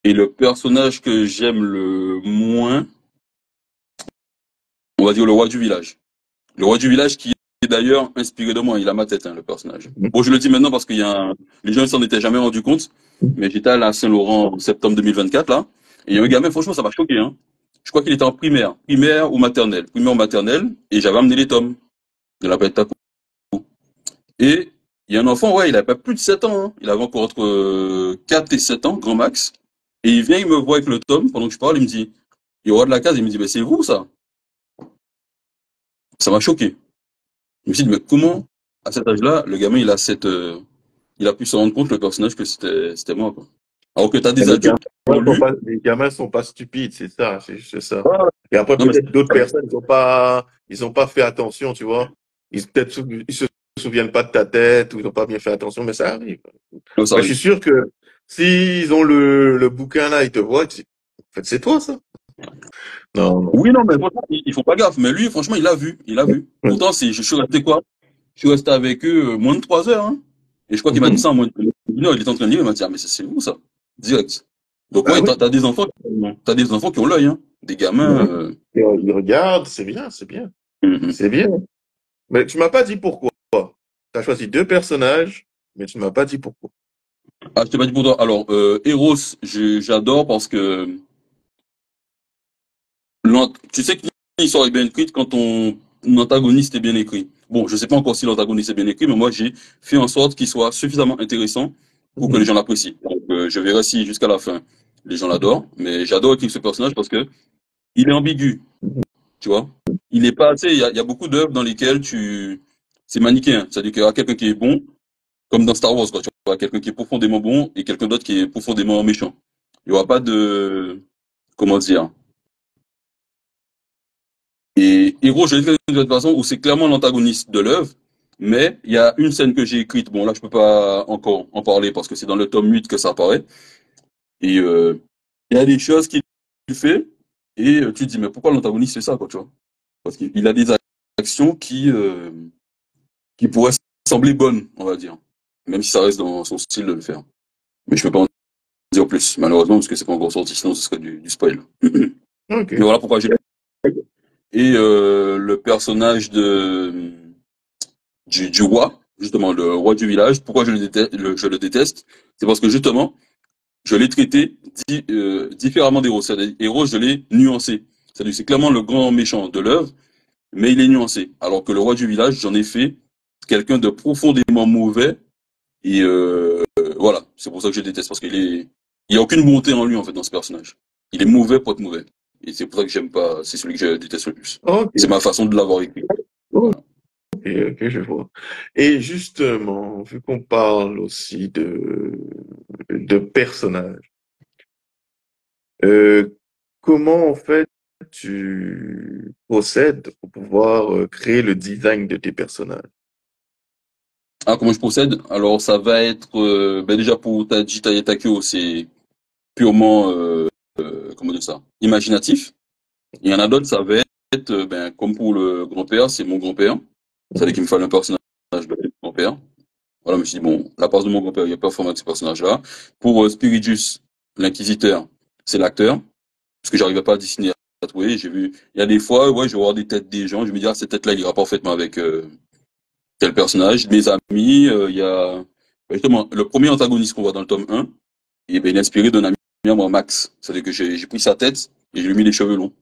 Et le personnage que j'aime le moins, on va dire le roi du village. Le roi du village qui est d'ailleurs inspiré de moi, il a ma tête, hein, le personnage. Bon, je le dis maintenant parce qu'il y a les gens ne s'en étaient jamais rendu compte, mais j'étais à la Saint-Laurent en septembre 2024, là, et il y a un gamin, franchement, ça m'a choqué, hein. Je crois qu'il était en primaire ou maternelle, et j'avais amené les tomes de la planète Taco. Et il y a un enfant, ouais, il avait pas plus de 7 ans, hein. Il avait encore entre 4 et 7 ans, grand max. Et il vient, il me voit avec le tome, pendant que je parle, il me dit, il est au roi de la case, il me dit, mais c'est vous, ça? Ça m'a choqué. Je me suis dit, mais comment, à cet âge-là, le gamin, il a pu se rendre compte, le personnage, que c'était moi, quoi. Alors que t'as des adultes qui l'ont lu. Les gamins sont pas stupides, c'est ça, c'est juste ça. Ah, Et après, non, mais peut-être d'autres personnes, ils ont pas fait attention, tu vois. Ils se souviennent pas de ta tête ou ils ont pas bien fait attention, mais ça arrive. ça Mais je arrive. suis sûr que s'ils ont le bouquin là, ils te voient, en fait, c'est toi, ça. Non, non. Oui, non, mais franchement, ils font pas gaffe. Mais lui, franchement, il a vu. Il a vu. Pourtant, je suis resté quoi? Je suis resté avec eux moins de 3 heures, hein. Et je crois qu'il m'a dit ça en moins de 1 heure. Il était en train de lire, il m'a dit, ah, mais c'est vous, ça. Direct. Donc, Ah ouais, oui, t'as des enfants qui ont l'œil, hein. Des gamins, ils regardent, c'est bien, c'est bien. mhm. C'est bien. Mais tu m'as pas dit pourquoi. Tu as choisi deux personnages, mais tu ne m'as pas dit pourquoi. Ah, je t'ai pas dit pour toi. Alors, Eros, j'adore parce que, tu sais qu'une histoire est bien écrite quand ton antagoniste est bien écrit. Bon, je sais pas encore si l'antagoniste est bien écrit, mais moi, j'ai fait en sorte qu'il soit suffisamment intéressant pour que les gens l'apprécient. Donc, je verrai si jusqu'à la fin, les gens l'adorent. Mais j'adore écrire ce personnage parce que il est ambigu, tu vois. Il est pas, tu sais, il y a beaucoup d'œuvres dans lesquelles c'est manichéen. C'est-à-dire qu'il y a quelqu'un qui est bon, comme dans Star Wars, quoi. Tu vois, quelqu'un qui est profondément bon et quelqu'un d'autre qui est profondément méchant. Il y aura pas de, comment dire. Et Hero, je l'ai fait de toute façon où c'est clairement l'antagoniste de l'œuvre, mais il y a une scène que j'ai écrite. Bon, là, je peux pas encore en parler parce que c'est dans le tome 8 que ça apparaît. Et il y a des choses qu'il fait et tu te dis, mais pourquoi l'antagoniste fait ça, quoi, tu vois? Parce qu'il a des actions qui pourraient sembler bonnes, on va dire. Même si ça reste dans son style de le faire. Mais je peux pas en dire plus, malheureusement, parce que c'est pas encore sorti, sinon ce serait du spoil. Mais Ok. voilà pourquoi j'ai. Et le personnage du roi, justement, le roi du village, pourquoi je le déteste, c'est parce que justement, je l'ai traité différemment d'Héros. Héros, je l'ai nuancé. C'est-à-dire, c'est clairement le grand méchant de l'œuvre, mais il est nuancé. Alors que le roi du village, j'en ai fait quelqu'un de profondément mauvais. Et voilà, c'est pour ça que je le déteste, parce il y a aucune bonté en lui, en fait, dans ce personnage. Il est mauvais pour être mauvais. Et c'est pour ça que j'aime pas, c'est celui que je déteste le plus. Ok. C'est ma façon de l'avoir écrit. Ok, Voilà. ok, je vois. Et justement, vu qu'on parle aussi de personnages, euh, comment en fait tu procèdes pour pouvoir créer le design de tes personnages? Ah, comment je procède? Alors, ça va être, ben déjà pour Taji Takeyo, c'est purement, comment dire ça, imaginatif. Il y en a d'autres, ça va être, ben, comme pour le grand-père, c'est mon grand-père. Ça veut dire qu'il me fallait un personnage de mon grand-père. Voilà, je me suis dit, bon, la part de mon grand-père, il n'y a pas forcément de ce personnage-là. Pour Spiritus, l'inquisiteur, c'est l'acteur, parce que j'arrivais pas à dessiner, à trouver. J'ai vu, il y a des fois, ouais, je vais voir des têtes des gens, je me dis, ah, cette tête-là, il ira parfaitement avec tel personnage. Mes amis, il y a, ben, justement, le premier antagoniste qu'on voit dans le tome 1, il est bien inspiré d'un ami à moi, Max. C'est-à-dire que j'ai pris sa tête et je lui ai mis les cheveux longs.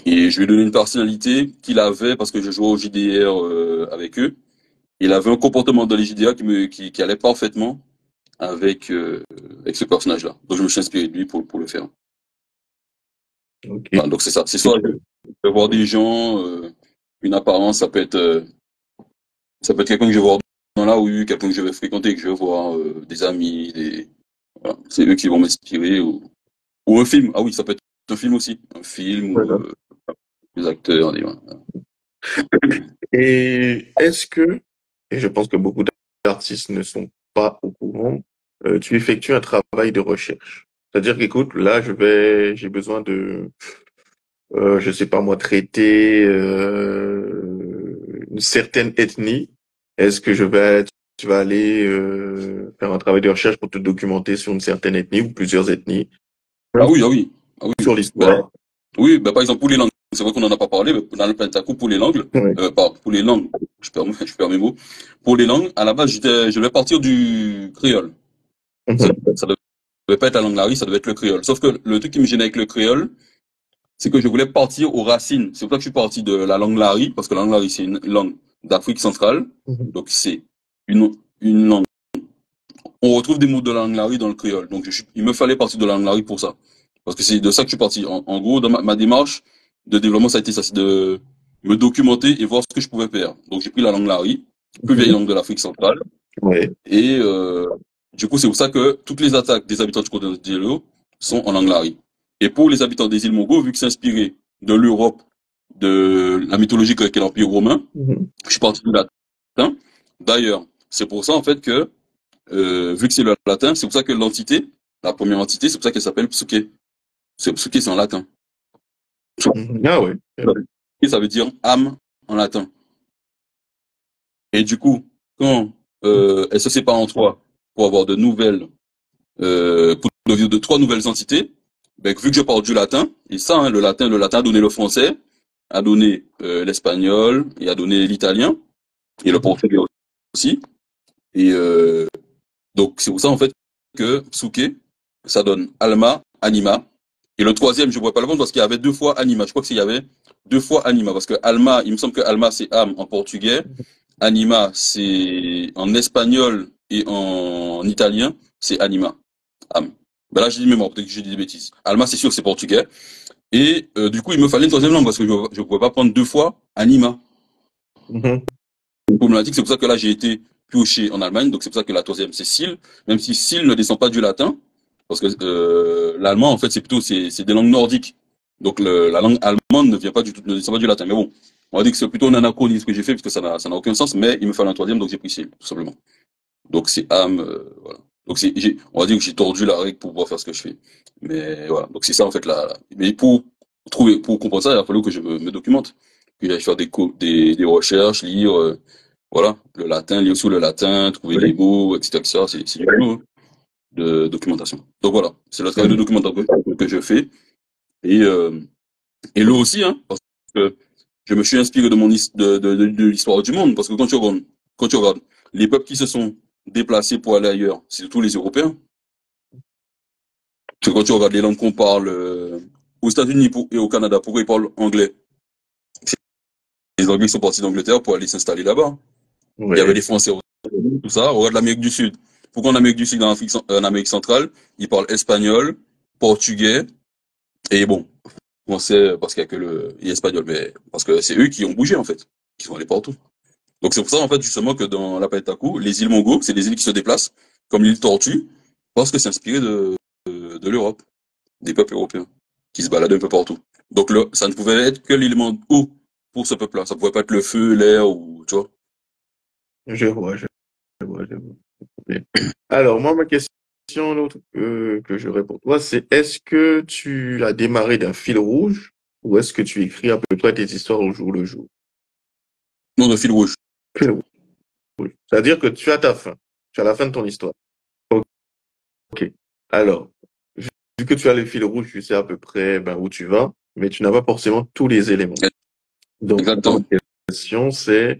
Et je lui ai donné une personnalité qu'il avait parce que je jouais au JDR avec eux. Il avait un comportement dans les JDR qui allait parfaitement avec ce personnage-là. Donc je me suis inspiré de lui pour le faire. Ok. Voilà, donc c'est ça. C'est soit je vais voir des gens, une apparence, ça peut être quelqu'un que je vais voir dans la rue, quelqu'un que je vais fréquenter, que je vais voir, des amis, voilà. C'est eux qui vont m'inspirer ou un film. Ah oui, ça peut être un film aussi, un film ou Voilà. des acteurs. Voilà. Et et je pense que beaucoup d'artistes ne sont pas au courant, tu effectues un travail de recherche. C'est-à-dire qu'écoute, là, j'ai besoin je sais pas moi, traiter une certaine ethnie, est-ce que tu vas aller faire un travail de recherche pour te documenter sur une certaine ethnie ou plusieurs ethnies, Ah oui, ah oui, ah oui. sur Ben, l'histoire? oui, ben, par exemple, pour les langues, c'est vrai qu'on n'en a pas parlé, mais dans le Pentaco, pour les langues, Oui. pour les langues, je perds mes mots. Pour les langues, à la base, je vais partir du créole. Mhm. Ça devait pas être la langue Larry, ça devait être le créole. Sauf que le truc qui me gênait avec le créole, c'est que je voulais partir aux racines. C'est pour ça que je suis parti de la langue Lari, parce que la langue Lari, c'est une langue d'Afrique centrale. Mhm. Donc, c'est une langue. On retrouve des mots de la langue Lari dans le créole. Donc, il me fallait partir de la langue Lari pour ça. Parce que c'est de ça que je suis parti. En gros, dans ma démarche de développement, ça a été ça, c'est de me documenter et voir ce que je pouvais faire. Donc, j'ai pris la langue Lari, plus vieille Mhm. langue de l'Afrique centrale. Oui. Et du coup, c'est pour ça que toutes les attaques des habitants du Côte d'Ivoire sont en langue Lari. Et pour les habitants des îles Mongo, vu que c'est inspiré de l'Europe, de la mythologie grecque et l'Empire romain, Mhm. je suis parti du latin. D'ailleurs, c'est pour ça en fait que, vu que c'est le latin, c'est pour ça que l'entité, la première entité, c'est pour ça qu'elle s'appelle Psuké. Psuké, c'est en latin. Mhm. Ah oui. Et ça veut dire âme en latin. Et du coup, quand elle se sépare en trois pour avoir de nouvelles pour devenir de trois nouvelles entités, ben, vu que je parle du latin, et ça, hein, le latin a donné le français, a donné l'espagnol, et a donné l'italien, et le Mhm. portugais aussi. Et donc, c'est pour ça, en fait, que Psuke, ça donne Alma, Anima. Et le troisième, je ne vois pas le bon parce qu'il y avait deux fois Anima. Je crois qu'il y avait deux fois Anima. Parce que Alma, il me semble que Alma, c'est âme en portugais. Anima, c'est en espagnol et en italien, c'est Anima. Âme. Ben là, j'ai dit mémoire, peut-être que j'ai dit des bêtises. Alma, c'est sûr, c'est portugais. Et du coup, il me fallait une troisième langue parce que je ne pouvais pas prendre deux fois Anima. Mhm. Problématique, c'est pour ça que là, j'ai été pioché en Allemagne. Donc, c'est pour ça que la troisième, c'est Sil. Même si Sil ne descend pas du latin. Parce que l'allemand, en fait, c'est des langues nordiques. Donc, la langue allemande ne vient pas du tout, ne descend pas du latin. Mais bon, on va dire que c'est plutôt un anachronisme que j'ai fait parce que ça n'a aucun sens. Mais il me fallait un troisième, donc j'ai pris Sil, tout simplement. Donc c'est âme, voilà. Donc on va dire que j'ai tordu la règle pour pouvoir faire ce que je fais. Mais voilà, donc c'est ça en fait mais pour comprendre ça, il a fallu que je me documente. Puis j'allais faire des recherches, lire, voilà, le latin, lire sur le latin, trouver les mots, etc., etc. C'est du boulot, hein, de documentation. Donc voilà, c'est le travail de documentation que je fais. Et, euh, et là aussi, hein, parce que je me suis inspiré de de l'histoire du monde, parce que quand tu regardes les peuples qui se sont déplacés pour aller ailleurs, c'est surtout les Européens. Parce que quand tu regardes les langues qu'on parle aux États-Unis et au Canada, pourquoi ils parlent anglais? Les Anglais sont partis d'Angleterre pour aller s'installer là-bas. Il y avait Oui. les Français, tout ça. Regarde l'Amérique du Sud. Pourquoi en Amérique du Sud, en Amérique centrale, ils parlent espagnol, portugais, et bon, français parce qu'il y a que et espagnol, mais parce que c'est eux qui ont bougé en fait, qui sont allés partout. Donc c'est pour ça en fait justement que dans la planète Taku, les îles Mongo, c'est des îles qui se déplacent, comme l'île Tortue, parce que c'est inspiré de l'Europe, des peuples européens, qui se baladent un peu partout. Donc ça ne pouvait être que l'élément eau pour ce peuple-là. Ça pouvait pas être le feu, l'air ou tu vois. Je vois. Bien. Alors, moi, ma question l'autre, que j'aurais pour toi, c'est est-ce que tu as démarré d'un fil rouge ou est-ce que tu écris à peu près tes histoires au jour le jour? Non, de fil rouge. Fil rouge. C'est-à-dire que tu as ta fin. Tu as la fin de ton histoire. Ok. Alors, vu que tu as le fil rouge, tu sais à peu près ben, où tu vas, mais tu n'as pas forcément tous les éléments. Donc, moi, Exactement. ma question, c'est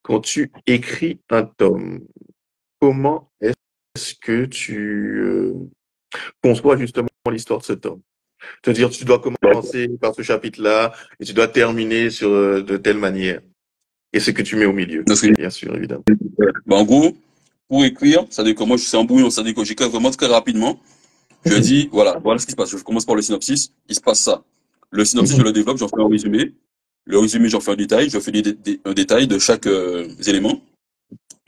quand tu écris un tome, comment est-ce que tu conçois justement l'histoire de ce tome? C'est-à-dire, tu dois commencer par ce chapitre-là et tu dois terminer sur de telle manière. Et ce que tu mets au milieu, Parce que, bien sûr, évidemment. ben, en gros, pour écrire, ça dit que moi je suis en bouillon, ça dit que j'écris vraiment très rapidement. Je dis, voilà ce qui se passe. Je commence par le synopsis, il se passe ça. Le synopsis, je le développe, j'en fais un résumé. Le résumé, j'en fais un détail, je fais un détail de chaque élément.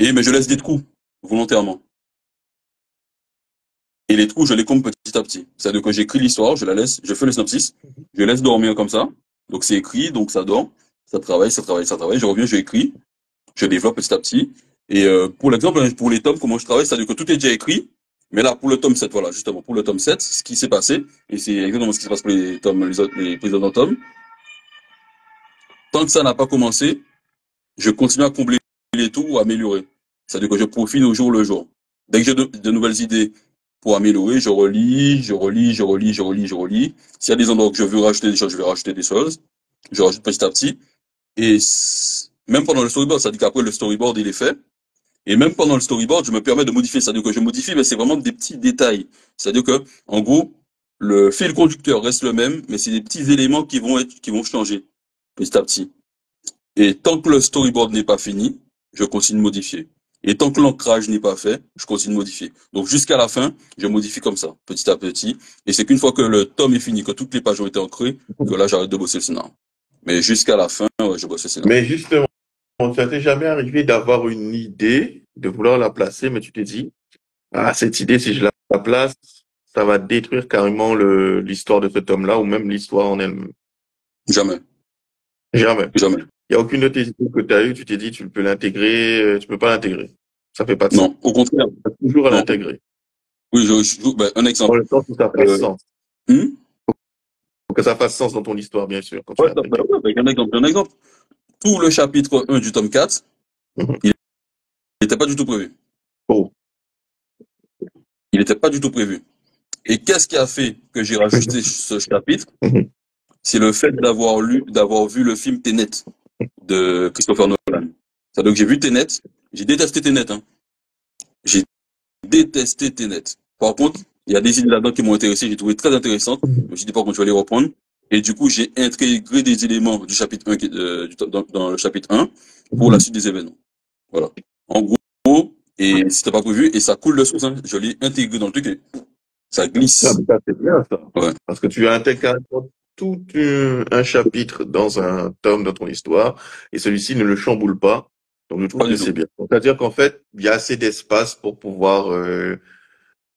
Mais je laisse des trous, volontairement. Et les trous, je les comble petit à petit. C'est-à-dire que j'écris l'histoire, je la laisse, je fais le synopsis, je laisse dormir comme ça. Donc c'est écrit, donc ça dort, ça travaille, ça travaille, ça travaille. Je reviens, je écris, je développe petit à petit. Et pour l'exemple, pour les tomes, comment je travaille, c'est-à-dire que tout est déjà écrit. Mais là, pour le tome 7, voilà, justement, pour le tome 7, ce qui s'est passé, et c'est exactement ce qui se passe pour les tomes, les précédents tomes, Tant que ça n'a pas commencé, je continue à combler les trous ou à améliorer. C'est-à-dire que je profite au jour le jour. Dès que j'ai de nouvelles idées pour améliorer, je relis, je relis, je relis, je relis, je relis. S'il y a des endroits où je veux rajouter des choses, je vais rajouter des choses. Je rajoute petit à petit. Et même pendant le storyboard, c'est-à-dire qu'après le storyboard, il est fait. Et même pendant le storyboard, je me permets de modifier. C'est-à-dire que je modifie, mais c'est vraiment des petits détails. C'est-à-dire que, en gros, le fil conducteur reste le même, mais c'est des petits éléments qui vont changer petit à petit. Et tant que le storyboard n'est pas fini, je continue de modifier. Et tant que l'ancrage n'est pas fait, je continue de modifier. Donc jusqu'à la fin, je modifie comme ça, petit à petit. Et c'est qu'une fois que le tome est fini, que toutes les pages ont été ancrées, que là j'arrête de bosser le scénario. Mais jusqu'à la fin, ouais, je bosse le scénario. Mais justement, ça t'est jamais arrivé d'avoir une idée, de vouloir la placer, mais tu t'es dit, ah, cette idée, si je la place, ça va détruire carrément l'histoire de cet homme-là, ou même l'histoire en elle-même. Jamais, Jamais. jamais. Il n'y a aucune de tes idées que tu as eues, tu t'es dit, tu peux l'intégrer, tu peux pas l'intégrer. Ça fait pas de sens. Non, au contraire. Tu as toujours à Non. l'intégrer. Oui, ben, un Dans exemple. le sens où ça fasse sens. Hmm? Faut que ça fasse sens dans ton histoire, bien sûr, quand tu Ouais, ben, l'intègres. ouais, ben, un exemple, un exemple. Tout le chapitre 1 du tome 4, Mhm. il n'était pas du tout prévu. Oh. Il n'était pas du tout prévu. Et qu'est-ce qui a fait que j'ai rajouté ce chapitre? Mhm. C'est le fait d'avoir vu le film Tenet de Christopher Nolan. C'est-à-dire que j'ai vu Tenet, j'ai détesté Tenet, hein. J'ai détesté Tenet. Par contre, il y a des idées là-dedans qui m'ont intéressé, j'ai trouvé très intéressantes. Je me suis dit, par contre, je vais les reprendre. Et du coup, j'ai intégré des éléments du chapitre 1, dans le chapitre 1 pour la suite des événements. Voilà. En gros, et c'était pas prévu, et ça coule de source, hein. Je l'ai intégré dans le truc et ça glisse. Ça, c'est bien, ça. Ouais. Parce que tu intègres carrément tout un chapitre dans un tome dans ton histoire, et celui-ci ne le chamboule pas. Donc, je trouve Pas que du c'est tout. bien. C'est-à-dire qu'en fait, il y a assez d'espace pour pouvoir,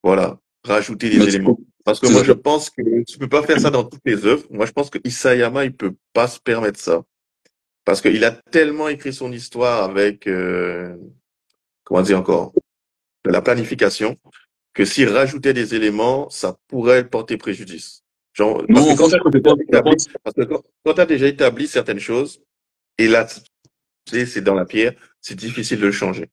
voilà, rajouter des Mais éléments. Parce que c'est moi, ça. je pense que tu peux pas faire ça dans toutes les œuvres. Moi, je pense que Isayama, il peut pas se permettre ça. Parce qu'il a tellement écrit son histoire avec, comment dire encore, de la planification, que s'il rajoutait des éléments, ça pourrait porter préjudice. Genre, parce que Non, quand tu franchement, c'est pas, as établi, parce que quand t'as déjà établi certaines choses, et là, tu sais, c'est dans la pierre, c'est difficile de le changer.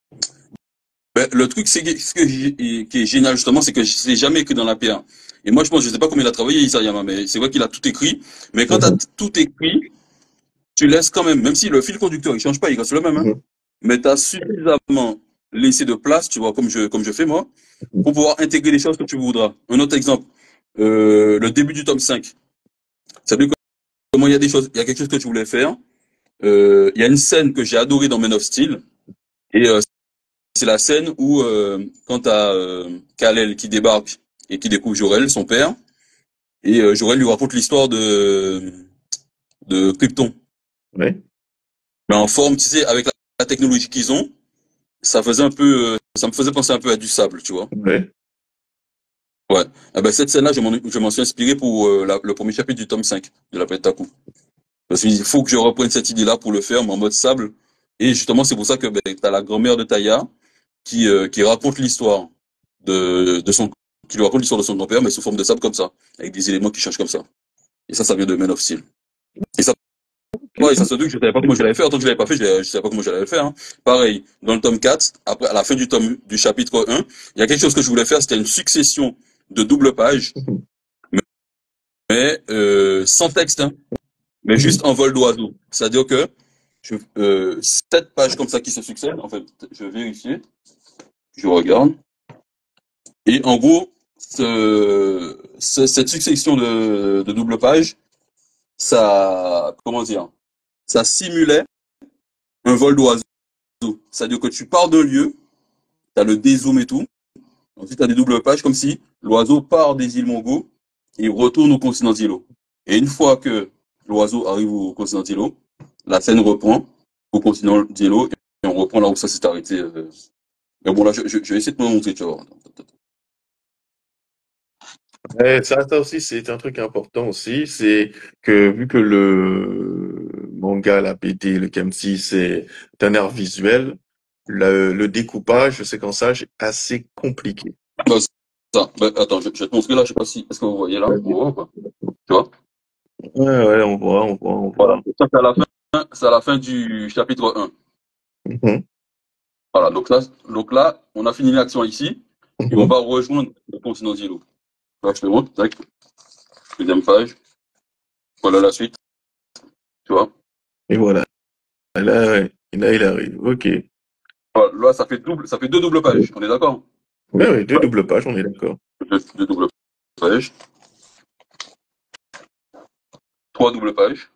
ben, le truc, qui est génial, justement, c'est que c'est jamais écrit dans la pierre. Et moi, je pense, je sais pas comment il a travaillé, Isayama, mais c'est vrai qu'il a tout écrit. Mais quand tu as Mhm. tout écrit, tu laisses quand même, même si le fil conducteur, il change pas, il reste le même, hein, Mhm. mais tu as suffisamment laissé de place, tu vois, comme je fais moi, pour pouvoir intégrer les choses que tu voudras. Un autre exemple, le début du tome 5. Ça veut dire que comment il y a des choses, il y a quelque chose que tu voulais faire. Il y a une scène que j'ai adorée dans Men of Steel, et c'est la scène où, quand t'as Kal-El qui débarque et qui découvre Jor-El, son père, et Jor-El lui raconte l'histoire de Krypton. Ouais. Mais en forme, tu sais, avec la technologie qu'ils ont, ça faisait un peu, ça me faisait penser un peu à du sable, tu vois. Ouais. Ouais. Eh ben, cette scène-là, je m'en suis inspiré pour le premier chapitre du tome 5 de la planète Taku. Parce qu'il faut que je reprenne cette idée-là pour le faire, mais en mode sable. Et justement, c'est pour ça que ben, t'as la grand-mère de Taya qui raconte l'histoire de son, qui lui raconte l'histoire de son grand-père, mais sous forme de sable comme ça, avec des éléments qui changent comme ça. Et ça vient de Man of Steel. Et ça, pareil, ça se dit que je savais pas comment j'allais faire, tant que je l'avais pas fait, je savais pas comment j'allais le faire, hein. Pareil, dans le tome 4, après, à la fin du chapitre 1, il y a quelque chose que je voulais faire, c'était une succession de double pages, mais sans texte, hein, mais juste en vol d'oiseau. C'est-à-dire que 7 pages comme ça qui se succèdent, en fait, je vais vérifier, je regarde. Et en gros, cette succession de double pages, ça, comment dire, ça simulait un vol d'oiseau. C'est-à-dire que tu pars d'un lieu, tu as le dézoom et tout, ensuite tu as des doubles pages comme si l'oiseau part des îles Mongo et retourne au continent d'Ilo. Et une fois que l'oiseau arrive au continent d'Ilo, la scène reprend au continent d'Ilo et on reprend là où ça s'est arrêté. Mais bon, là, je vais essayer de te montrer, tu vois. Ça aussi, c'est un truc important aussi, c'est que vu que le manga, la BD, le Kemsi, c'est un art visuel, le découpage, le séquençage est assez compliqué. Bah, ça. Bah, attends, je vais te montrer là, je sais pas si, est-ce que vous voyez là? On voit ou pas? Tu vois? Ouais, ouais, on voit, on voit, on Voilà. voit. Ça, c'est à la fin. c'est à la fin du chapitre 1. Mhm. Voilà, donc là, on a fini l'action ici, et on Mhm. va rejoindre le continent d'îlot. Là, je te montre, tac, deuxième page, voilà la suite, tu vois. Et voilà. Là, ouais. Et là, il arrive. Ok. Voilà, là, ça fait deux doubles pages, on est d'accord? Ouais, ouais, deux doubles pages, on est d'accord. Deux doubles pages, trois doubles pages,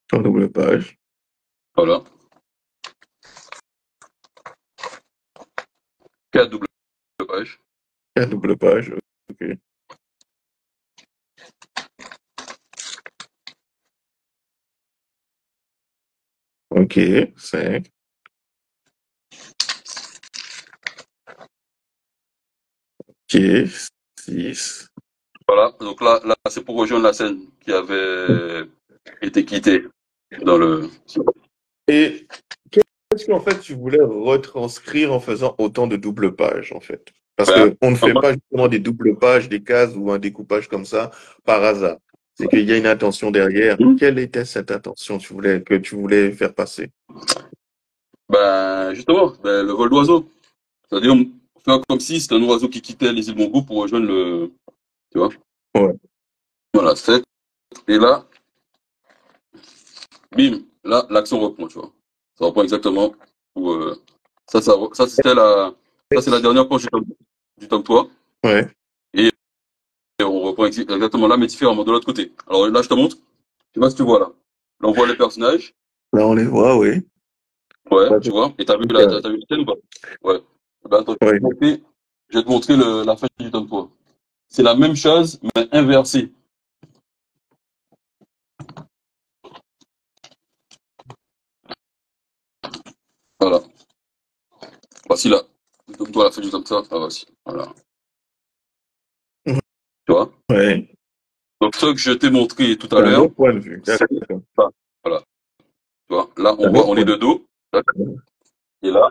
Trois doubles pages. voilà, quatre doubles pages, Quatre doubles pages. Ok. Ok. Cinq. Ok. Six. voilà. Donc là, c'est pour rejoindre la scène qui avait été quittée dans le. Et qu'est-ce qu'en fait tu voulais retranscrire en faisant autant de doubles pages, en fait? Parce Ben, que on ne fait moi, pas justement des doubles pages, des cases ou un découpage comme ça par hasard. C'est qu'il y a une intention derrière. Quelle était cette intention que tu voulais faire passer? ben, justement, ben, le vol d'oiseau. C'est-à-dire, faire comme si c'était un oiseau qui quittait les îles Bongo pour rejoindre le. Tu vois? Ouais. Voilà, c'est. Et là, bim, là, l'action reprend, tu vois. Ça reprend exactement où. Ça c'était la. Ça, c'est la dernière page du tome 3. Ouais. Et on reprend exactement là, mais différemment, de l'autre côté. Alors là, je te montre. Je sais pas si tu vois là. Là, on voit les personnages. Là, on les voit, oui. Ouais, Ça, tu vois. Et t'as vu la scène ou pas? Ouais. Ben, attends, ouais. je vais te montrer la fin du tome 3. C'est la même chose, mais inversée. Voilà. Voici là. Donc, toi, la fin du tome 3. Ah, voici. Voilà. Tu vois? Ouais. Donc, ce que je t'ai montré tout à C'est un l'heure, autre point de vue. c'est D'accord. ça. Voilà. Tu vois? Là, C'est on un voit, autre on est point de de dos. vue. Et là,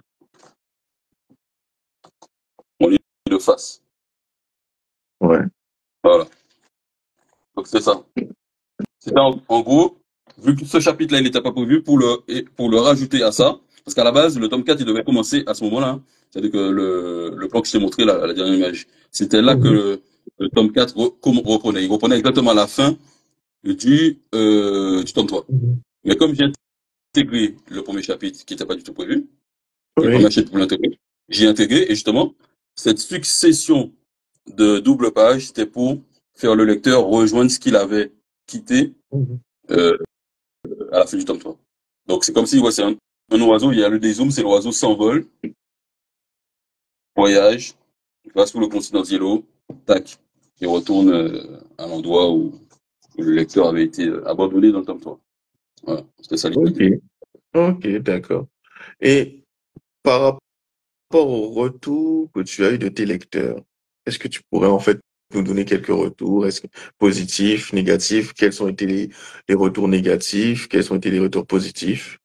on est de face. Ouais. Voilà. Donc, c'est ça. C'était en gros, vu que ce chapitre-là, il n'était pas prévu pour le rajouter à ça, parce qu'à la base, le tome 4, il devait commencer à ce moment-là. Hein. C'est-à-dire que le plan que je t'ai montré là, à la dernière image, c'était là que Mhm. le tome 4 reprenait. Il reprenait exactement à la fin du tome 3. Mhm. Mais comme j'ai intégré le premier chapitre qui n'était pas du tout prévu, le premier Oui. chapitre pour l'intégrer, j'ai intégré et justement, cette succession de double pages, c'était pour faire le lecteur rejoindre ce qu'il avait quitté Mhm. euh, à la fin du tome 3. Donc c'est comme si ouais, c'est un oiseau, il y a le dézoom, c'est l'oiseau s'envole, voyage, il va sur le continent Yellow, tac, il retourne à l'endroit où le lecteur avait été abandonné dans le tome 3. Voilà, c'était ça Ok. l'idée. Ok, d'accord. Et par rapport au retour que tu as eu de tes lecteurs, est-ce que tu pourrais en fait nous donner quelques retours? Est-ce que positifs, négatifs? Quels ont été les retours négatifs? Quels ont été les retours positifs?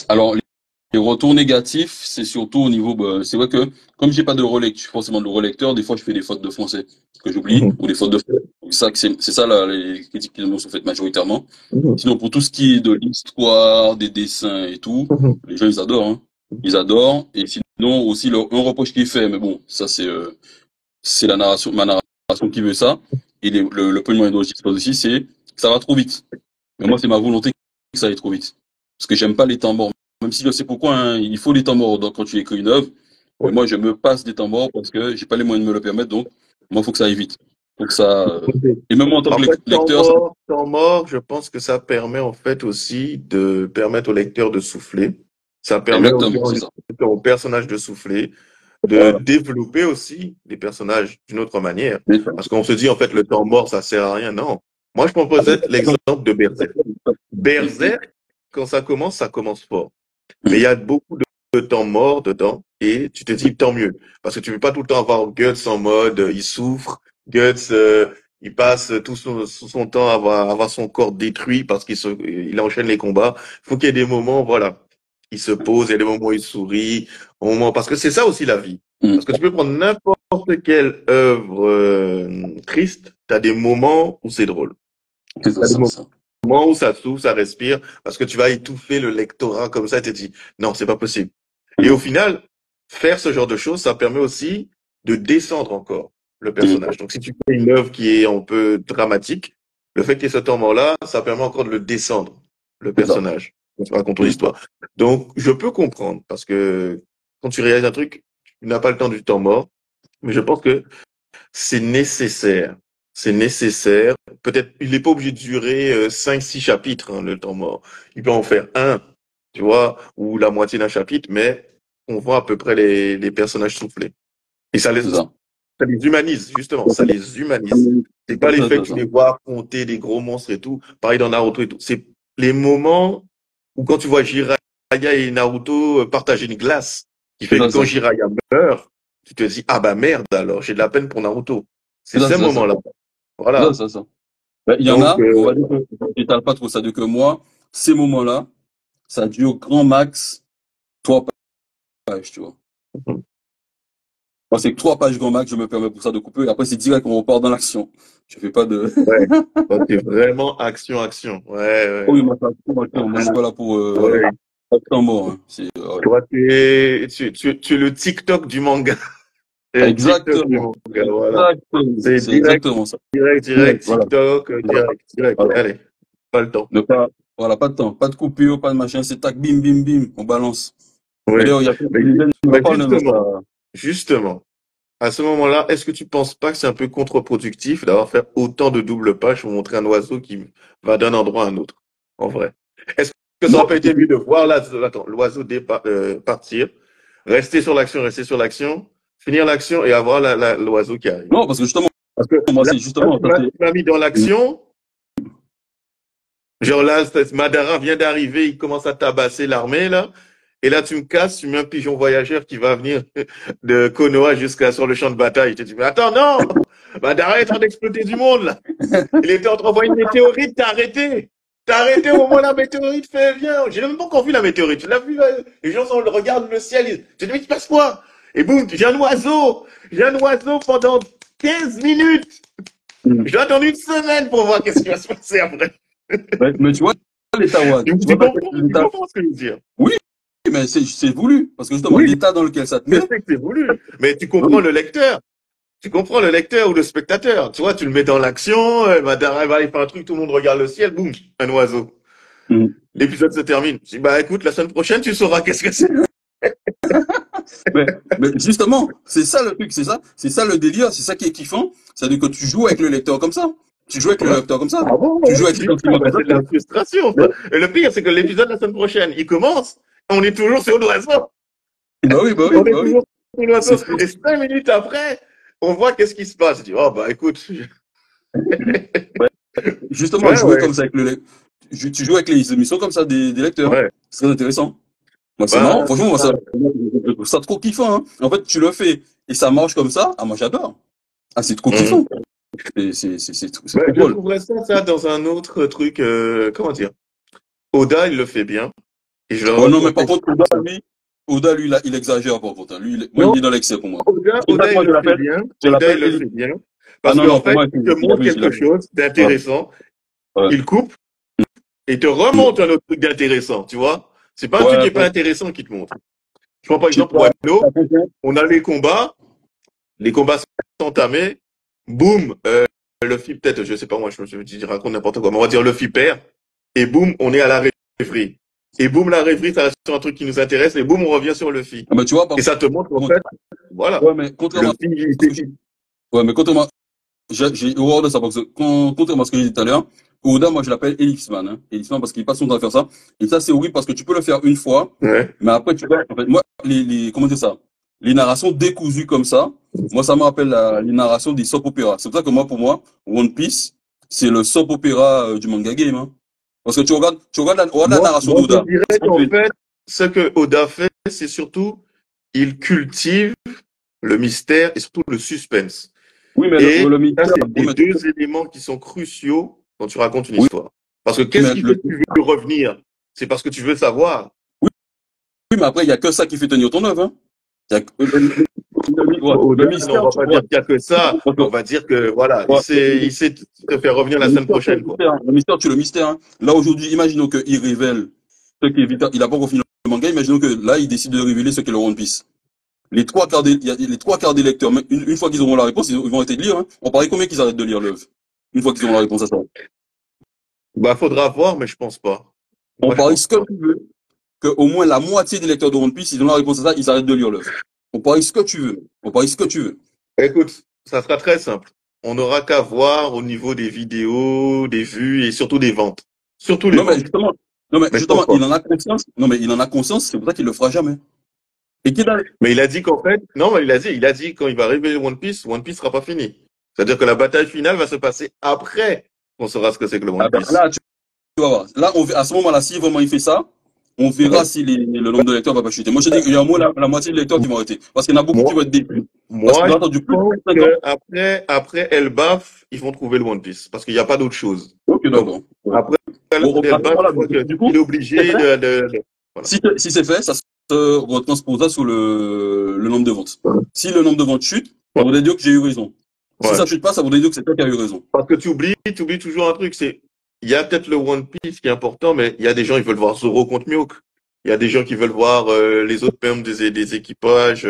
Alors, les retours négatifs, c'est surtout au niveau, bah, c'est vrai que comme j'ai pas de relecteur, forcément de relecteur, des fois je fais des fautes de français que j'oublie Mhm. ou des fautes de français. C'est ça là, les critiques qui nous sont faites majoritairement. Mhm. Sinon, pour tout ce qui est de l'histoire, des dessins et tout, Mhm. les gens, ils adorent, hein. Ils adorent. Et sinon, aussi, un reproche qui est fait, mais bon, ça, c'est ma narration qui veut ça. Et le premier moyen dont je dispose aussi, c'est que ça va trop vite. Mais moi, c'est ma volonté que ça aille trop vite. Parce que j'aime pas les temps morts. Même si je sais pourquoi, hein, il faut les temps morts quand tu écris une œuvre. Mais moi, je me passe des temps morts parce que j'ai pas les moyens de me le permettre. Donc, moi, il faut que ça aille vite. Faut que ça, et même moi, en tant En que fait, lecteur, temps mort, je pense que ça permet en fait aussi de permettre au lecteur de souffler. Ça permet aussi exactement, c'est ça. au personnage de souffler, de Voilà. développer aussi les personnages d'une autre manière. C'est ça. Parce qu'on se dit en fait le temps mort, ça sert à rien. Non. Moi, je prends peut-être l'exemple de Berserk. Berserk, quand ça commence fort. Mais il y a beaucoup de temps mort dedans et tu te dis tant mieux. Parce que tu veux pas tout le temps avoir Guts en mode il souffre, Guts il passe tout son temps à avoir son corps détruit parce il enchaîne les combats. Il faut qu'il y ait des moments, voilà, il se pose, il y a des moments où il sourit, parce que c'est ça aussi la vie. Parce que tu peux prendre n'importe quelle œuvre triste, tu as des moments où c'est drôle. C'est ça, Tu as des c'est ça. moment où ça s'ouvre, ça respire, parce que tu vas étouffer le lectorat comme ça et te dis, non, c'est pas possible. Et au final, faire ce genre de choses, ça permet aussi de descendre encore le personnage. Donc, si tu fais une œuvre qui est un peu dramatique, le fait qu'il y ait ce temps mort-là, ça permet encore de le descendre, le personnage. Tu racontes ton histoire. Donc, je peux comprendre, parce que quand tu réalises un truc, tu n'as pas le temps du temps mort, mais je pense que c'est nécessaire. C'est nécessaire. Peut-être, il n'est pas obligé de durer 5, 6 chapitres, hein, le temps mort. Il peut en faire un, tu vois, ou la moitié d'un chapitre, mais on voit à peu près les personnages souffler. Et ça les humanise, justement. Ça les humanise. C'est pas les faits que tu les vois affronter des gros monstres et tout. Pareil dans Naruto et tout. C'est les moments où quand tu vois Jiraiya et Naruto partager une glace, qui fait que quand Jiraiya meurt, tu te dis, ah bah merde alors, j'ai de la peine pour Naruto. C'est ce moment-là. Voilà. Ben, il y en a, on va dire que je n'étale pas trop ça, de que moi, ces moments-là, ça dure grand max 3 pages, tu vois. Moi, c'est 3 pages grand max, je me permets pour ça de couper, et après c'est direct, on repart dans l'action. Je fais pas de... Ouais, c'est vraiment action. Ouais. Oui, moi, je suis pas là pour... Ouais. Temps mort, hein. Toi, tu es le TikTok du manga. Exactement. Voilà. C'est exactement ça. Direct, TikTok, direct. Voilà. Allez, pas le temps. Voilà, pas de temps, pas de coupure, pas de machin, c'est tac, bim, bim, bim, on balance. Ouais. Justement, à ce moment-là, est-ce que tu penses pas que c'est un peu contre-productif d'avoir fait autant de double pages pour montrer un oiseau qui va d'un endroit à un autre, en vrai? Est-ce que ça aurait pas été mieux de voir l'oiseau partir, rester sur l'action, finir l'action et avoir l'oiseau qui arrive? Non, parce que justement, tu m'as mis dans l'action. Genre là, Madara vient d'arriver, il commence à tabasser l'armée, là. Et là, tu me casses, tu mets un pigeon voyageur qui va venir de Konoha jusqu'à sur le champ de bataille. Tu te dis, mais attends, non! Madara est en train d'exploiter du monde, là. Il était en train d'envoyer une météorite, t'as arrêté. T'as arrêté au moment où la météorite fait, viens. J'ai même pas encore vu la météorite. Tu l'as vu, les gens regardent le ciel, tu te dis, mais il se passe quoi? Et boum, j'ai un oiseau pendant 15 minutes. Je dois attendre une semaine pour voir qu'est-ce qui va se passer après. Mais tu vois, l'état Watt. Tu comprends ce que je veux dire? Oui, mais c'est voulu. Parce que justement, l'état dans lequel ça te met. Je sais que c'est voulu. Mais tu comprends le lecteur. Tu comprends le lecteur ou le spectateur. Tu vois, tu le mets dans l'action, Madara va aller faire un truc, tout le monde regarde le ciel, boum, un oiseau. L'épisode se termine. Je dis, bah écoute, la semaine prochaine, tu sauras qu'est-ce que c'est. mais justement, c'est ça le truc, c'est ça le délire, c'est ça qui est kiffant. C'est-à-dire que tu joues avec le lecteur comme ça. Tu joues avec le lecteur comme ça. Tu joues avec les sentiments comme ça. C'est de la frustration, ça. Et le pire, c'est que l'épisode de la semaine prochaine, il commence, on est toujours sur l'oiseau. Bah oui. On est toujours sur l'oiseau. Et 5 minutes après, on voit qu'est-ce qui se passe. Je dis, oh bah écoute. Justement, jouer comme ça avec tu joues avec les émissions comme ça des lecteurs. C'est très intéressant. Moi, c'est marrant. Franchement, moi, je trouve ça trop kiffant, hein. En fait, tu le fais et ça marche comme ça. Ah, moi, j'adore. Ah, c'est trop kiffant. C'est trop je trouverais ça dans un autre truc, comment dire. Oda, il le fait bien. Et non, mais par contre, Oda, lui, il exagère, par contre. Lui, il est dans l'excès pour moi. Oda, il le fait bien. Oda, il le fait bien. Parce qu'en fait, il te montre quelque chose d'intéressant. Il coupe et te remonte un autre truc d'intéressant, tu vois. C'est pas un truc qui est pas intéressant qui te montre. Je prends par exemple Wano, on a les combats sont entamés, boum, Luffy peut-être, je sais pas moi, je raconte n'importe quoi, mais on va dire Luffy perd, et boum, on est à la rêverie. Et boum, la rêverie, ça reste sur un truc qui nous intéresse, et boum, on revient sur Luffy. Ah bah tu vois, et ça te montre en fait, voilà. Ouais, mais contrairement j'ai horreur de ça, parce que contrairement à ce que j'ai dit tout à l'heure, Oda, moi je l'appelle Elixman, hein. Elixman parce qu'il passe son temps à faire ça. Et ça, c'est horrible parce que tu peux le faire une fois, mais après, tu vois, en fait, moi, comment dire ça? Les narrations décousues comme ça, moi, ça me rappelle les narrations des soap opéras. C'est pour ça que moi, pour moi, One Piece, c'est le soap opéra du manga game, hein. Parce que tu regardes la narration d'Oda. Je dirais qu'en fait, ce que Oda fait, c'est surtout, il cultive le mystère et surtout le suspense. Oui, mais le mystère, c'est les deux éléments qui sont cruciaux quand tu racontes une histoire. Parce que qu'est-ce qui fait que tu veux revenir? C'est parce que tu veux savoir. Oui, mais après, il n'y a que ça qui fait tenir ton œuvre, hein. Au-delà, on mystère, va tu pas vois. dire qu'il y a que ça, mais on va dire que voilà, Ouais, il sait te faire revenir la semaine prochaine, quoi. le mystère, tu le mystère. Hein. Là, aujourd'hui, imaginons qu'il révèle ce qui est vital. Il n'a pas encore fini le manga. Imaginons que là, il décide de révéler ce qu'est le One Piece. Il y a les trois quarts des lecteurs, une fois qu'ils auront la réponse, ils vont arrêter de lire. Hein. On paraît combien qu'ils arrêtent de lire l'œuvre une fois qu'ils auront la réponse à ça. Bah, faudra voir, mais je pense pas. On Moi, je parie pense ce que pas. tu veux, qu'au moins la moitié des lecteurs de One Piece, ils ont la réponse à ça, ils arrêtent de lire l'œuvre. On parie ce que tu veux. On parie ce que tu veux. Écoute, ça sera très simple. On n'aura qu'à voir au niveau des vidéos, des vues et surtout des ventes. Surtout les Non, mais ventes. justement, non, mais Mais je pense justement, pas. il en a conscience. Non, mais il en a conscience, c'est pour ça qu'il le fera jamais. Et qu'il a, Mais il a dit qu'en fait, non, mais il a dit quand il va arriver One Piece sera pas fini. C'est-à-dire que la bataille finale va se passer après qu'on saura ce que c'est que le ah One ben, Piece. là, tu vas voir. Là, à ce moment-là, si vraiment il fait ça, on verra Ouais. si le nombre de lecteurs va pas chuter. Moi, je te dis qu'il y a au moins la moitié des lecteurs qui vont arrêter. Parce qu'il y en a beaucoup qui Moi, vont être déçus. Parce moi, qu'ils ont je attendu plus de pense 5 ans. que après Elbaf, ils vont trouver le One Piece parce qu'il n'y a pas d'autre chose. Ok, Donc, d'accord. Ouais. après Bon, Elbaf, voilà, je crois du qu'il coup, est si c'est obligé fait, voilà. si c'est fait, ça se retransposera sur le nombre de ventes. Si le nombre de ventes chute, ça Ouais. voudrait dire que j'ai eu raison. Si Ouais. ça chute pas, ça voudrait dire que c'est toi qui as eu raison. Parce que tu oublies toujours un truc, c'est, il y a peut-être le One Piece qui est important, mais il y a des gens qui veulent voir Zoro contre Mihawk. Il y a des gens qui veulent voir les autres membres des équipages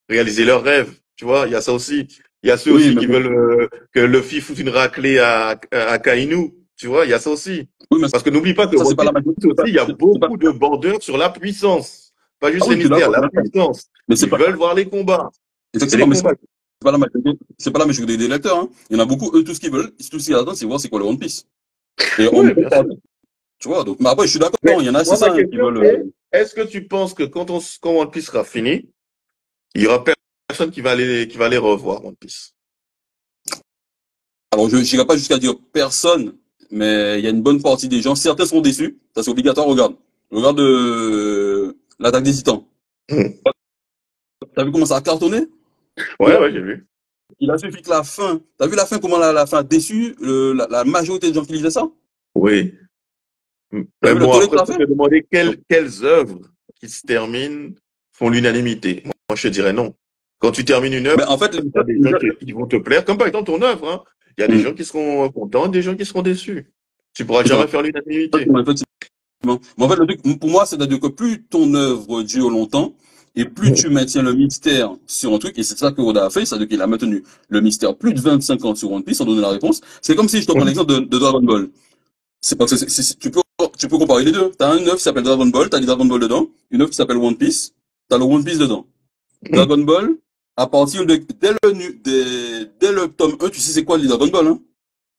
réaliser leurs rêves. Tu vois, il y a ça aussi. Il y a ceux Oui, aussi mais qui bon. veulent que Luffy foute une raclée à Kainu. Tu vois, il y a ça aussi. Oui, mais Parce que n'oublie pas que ça, c'est One pas Piece la majorité. aussi, il y a C'est pas... beaucoup de border sur la puissance. Pas Ah juste les oui, je suis mystères, d'accord. la puissance. Mais c'est Ils pas, veulent voir les combats. Et effectivement, les mais c'est combats. pas la majorité, c'est pas la majorité des lecteurs, hein. Il y en a beaucoup, eux, tout ce qu'ils veulent, tout ce qu'ils attendent, c'est voir c'est quoi le One Piece. Et on ne Oui, peut bien pas, sûr. tu vois. Donc, mais après, je suis d'accord, Mais il y en a, c'est moi, ça, ma hein, qui question, veulent, c'est, est-ce que tu penses que quand One Piece sera fini, il y aura personne qui va aller revoir One Piece? alors, je n'irai pas jusqu'à dire personne, mais il y a une bonne partie des gens, certains seront déçus, ça c'est obligatoire, regarde. Regarde, l'attaque des Titans. Hmm. T'as vu comment ça a cartonné? Il Ouais, a, ouais, j'ai vu. il a suffi que la fin, t'as vu la fin, comment la fin a déçu, la majorité des gens qui lisaient ça? Oui. T'as Mais vu le bon, tollé que après, ça a tu peux fait? te demander quelles œuvres qui se terminent font l'unanimité. Moi, je te dirais non. Quand tu termines une œuvre, Mais en fait, il y a des gens qui vont te plaire, comme par exemple ton œuvre, hein. Il y a des gens qui seront contents, des gens qui seront déçus. Tu pourras c'est ça. jamais faire l'unanimité. Mais en fait, le truc, pour moi, c'est-à-dire que plus ton œuvre dure longtemps, et plus tu maintiens le mystère sur un truc, et c'est ça que Oda a fait, c'est-à-dire qu'il a maintenu le mystère plus de 25 ans sur One Piece sans donner la réponse. C'est comme si je te prends l'exemple de Dragon Ball. C'est parce que tu peux comparer les deux. T'as une œuvre qui s'appelle Dragon Ball, t'as des Dragon Ball dedans, une œuvre qui s'appelle One Piece, t'as le One Piece dedans. Dragon Ball, à partir de, dès le tome 1, tu sais c'est quoi les Dragon Ball, hein?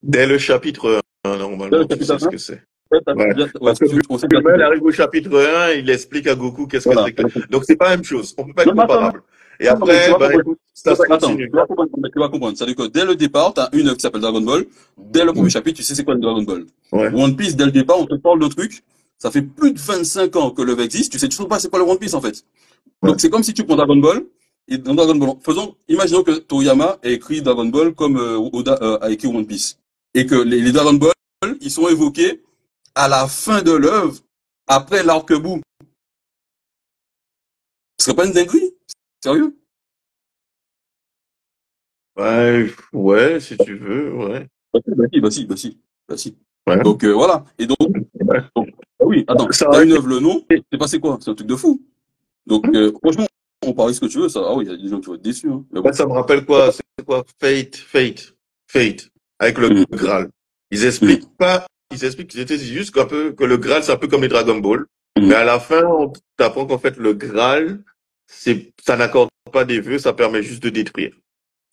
Dès le chapitre 1, Dès le normalement, tu chapitre sais ce 1, que c'est. ouais, Ouais. ouais, Parce que on sait déjà ce que Bulma, elle c'est. arrive au chapitre 1, il explique à Goku qu'est-ce que Voilà. c'est que. Donc c'est pas la même chose. On peut pas être Non, mais attends, comparable. Et non, mais tu après, vas ben comprendre. écoute, ça se Attends, continue. tu vas comprendre. Tu vas comprendre. C'est-à-dire que dès le départ, tu as une œuvre qui s'appelle Dragon Ball. Dès le premier chapitre, tu sais c'est quoi le Dragon Ball. Ouais. One Piece, dès le départ, on te parle de trucs. Ça fait plus de 25 ans que l'œuvre existe. Tu sais toujours pas c'est quoi le One Piece en fait. Ouais. Donc c'est comme si tu prends Dragon Ball. Et dans Dragon Ball, imaginons que Toriyama ait écrit Dragon Ball comme Oda a écrit One Piece. Et que les Dragon Ball, ils sont évoqués à la fin de l'œuvre, après l'arc-bout. Ce serait pas une dinguerie? Sérieux? Ouais, ouais, si tu veux, ouais. Bah si. Ouais. Donc voilà. Et Ouais. ah oui, attends, Ça t'as aurait une été. œuvre, le nom, c'est passé quoi? C'est un truc de fou. Donc franchement, on parie ce que tu veux, ça. Ah oui, il y a des gens qui vont être déçus, hein. Mais Là, bon. ça me rappelle quoi? C'est quoi? Fate, avec le Hum, Graal. hum, Ils expliquent qu'ils étaient juste un peu, que le Graal, c'est un peu comme les Dragon Ball. Mais hum. à la fin, on t'apprend qu'en fait, le Graal, ça n'accorde pas des vœux, ça permet juste de détruire.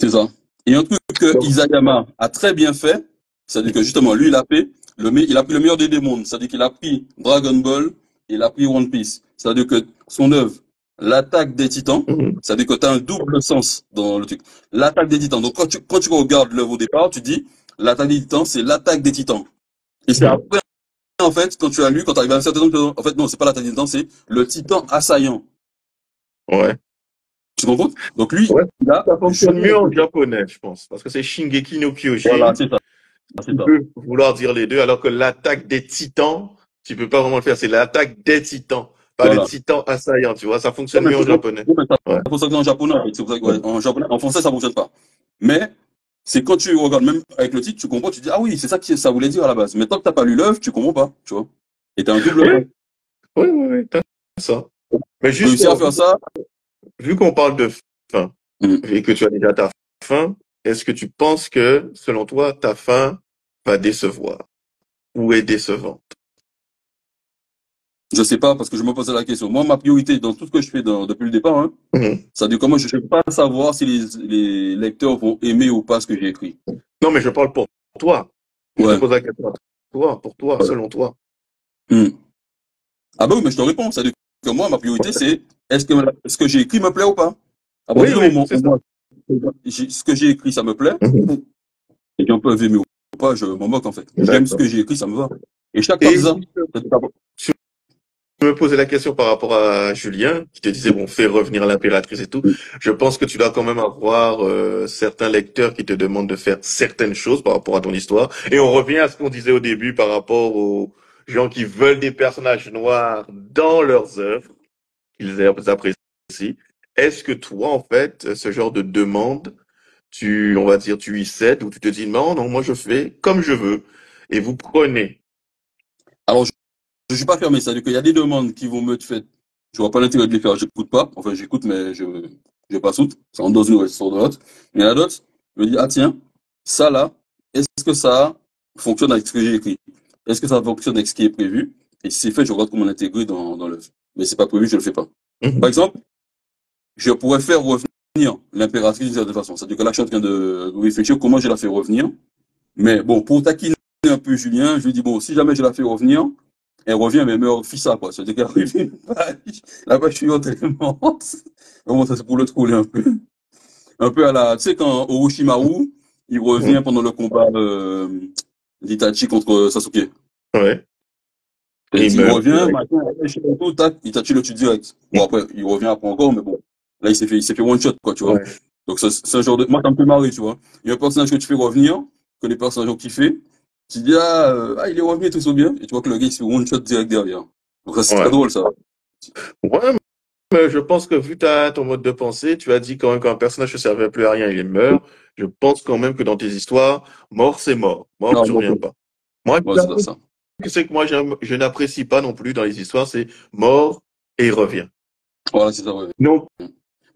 C'est ça. Et un truc que Donc, Isayama a très bien fait, c'est-à-dire que justement, lui, il a pris le meilleur des deux mondes. C'est-à-dire qu'il a pris Dragon Ball, et il a pris One Piece. C'est-à-dire que son œuvre, l'attaque des Titans, mhm. c'est-à-dire que tu as un double sens dans le truc. L'attaque des Titans. Donc quand tu regardes l'œuvre au départ, tu dis, l'attaque des Titans, c'est l'attaque des Titans. Et c'est après, en fait, quand tu as lu, quand tu arrives à un certain nombre, en fait, non, c'est pas l'attaque des Titans, c'est le Titan assaillant. Ouais. Tu comprends? Donc lui, Ouais. il a Ça fonctionne joué mieux avec en le truc. japonais, je pense. Parce que c'est Shingeki no Voilà, Kyojin. c'est ça. C'est Tu ça. peux vouloir dire les deux, alors que l'attaque des titans, tu peux pas vraiment le faire. C'est l'attaque des titans. pas le Voilà. titan assaillant, tu vois, ça Ouais, fonctionne mais mieux en c'est pour japonais. ouais, mais Ouais. c'est pour ça que en japonais, en fait. C'est pour ça que, Ouais. ouais, en japonais, en français, ça fonctionne pas. Mais c'est quand tu regardes même avec le titre, tu comprends, tu dis, ah oui, c'est ça que ça voulait dire à la base. Mais tant que t'as pas lu l'œuvre, tu comprends pas, tu vois. Et t'as un double Oui, œuvre. oui, oui, oui, t'as ça. Mais Réussir à justement, faire ça, vu qu'on parle de fin, hum, et que tu as déjà ta fin, est-ce que tu penses que, selon toi, ta fin va décevoir ou est décevante? je sais pas, parce que je me posais la question. Moi, ma priorité dans tout ce que je fais depuis le départ, hein, Mhm. ça dit comment je ne sais pas savoir si les lecteurs vont aimer ou pas ce que j'ai écrit. Non, mais je parle pour toi. Je te Ouais. pose la question à toi, pour toi, Ouais. selon toi. Hum. Ah bah oui, mais je te réponds. Ça dit que moi, ma priorité, c'est est-ce que ce que j'ai écrit me plaît ou pas? À Oui, partir du oui, moment c'est où ça. moi, ce que j'ai écrit, ça me plaît, Mhm. et qu'on peut aimer ou pas, je m'en moque en fait. J'aime ce D'accord. que j'ai écrit, ça me va. Et chaque Et partisan, je me posais la question par rapport à Julien, qui te disait, bon, fais revenir l'impératrice et tout. Je pense que tu dois quand même avoir certains lecteurs qui te demandent de faire certaines choses par rapport à ton histoire. Et on revient à ce qu'on disait au début par rapport aux gens qui veulent des personnages noirs dans leurs œuvres, qu'ils apprécient. Est-ce que toi, en fait, ce genre de demande, on va dire, tu y cèdes ou tu te dis, non, non, moi je fais comme je veux. Et vous prenez. alors je suis pas fermé, c'est-à-dire qu'il y a des demandes qui vont me faire, je vois pas l'intérêt de les faire, j'écoute pas. Enfin, j'écoute, mais je passe outre. Ça rentre dans une oreille, ça sort de l'autre. Mais il y en a d'autres, je me dis, ah tiens, ça là, est-ce que ça fonctionne avec ce que j'ai écrit? Est-ce que ça fonctionne avec ce qui est prévu? Et si c'est fait, je regarde comment l'intégrer dans l'œuvre. Mais c'est pas prévu, je le fais pas. Par Mhm. exemple, je pourrais faire revenir l'impératrice d'une certaine façon. C'est-à-dire que là, je suis en train de réfléchir comment je la fais revenir. Mais bon, pour taquiner un peu Julien, je lui dis, bon, si jamais je la fais revenir, elle revient, mais elle meurt fissa, quoi. C'est-à-dire qu'elle arrive une page, la page suivante, elle est morte. Bon, ça, c'est pour le troller un peu. Un peu à la, tu sais, quand Orochimaru, il revient Mhm. pendant le combat, d'Itachi contre Sasuke. Ouais. Et Et il il meurt revient, direct. machin, tout, tac, Itachi le tue direct. Bon, après, il revient après encore, mais bon. Là, il s'est fait one shot, quoi, tu vois. Ouais. Donc, c'est un genre de, moi, ça me fait marrer, tu vois. Il y a un personnage que tu fais revenir, que les personnages ont kiffé. Tu dis, il est revenu, tout ça bien. Et tu vois que le gars, il se fait one shot direct derrière. Donc, ça, c'est très Ouais. drôle, ça. Ouais, mais je pense que vu ton mode de pensée, tu as dit quand même qu'un personnage ne servait plus à rien, il meurt. Je pense quand même que dans tes histoires, mort, c'est mort. Mort, Non, tu bon, reviens pas. Moi, ouais, il y a c'est un truc ça. que c'est que moi, je n'apprécie pas non plus dans les histoires, c'est mort et il revient. Voilà, c'est ça, ouais. Donc,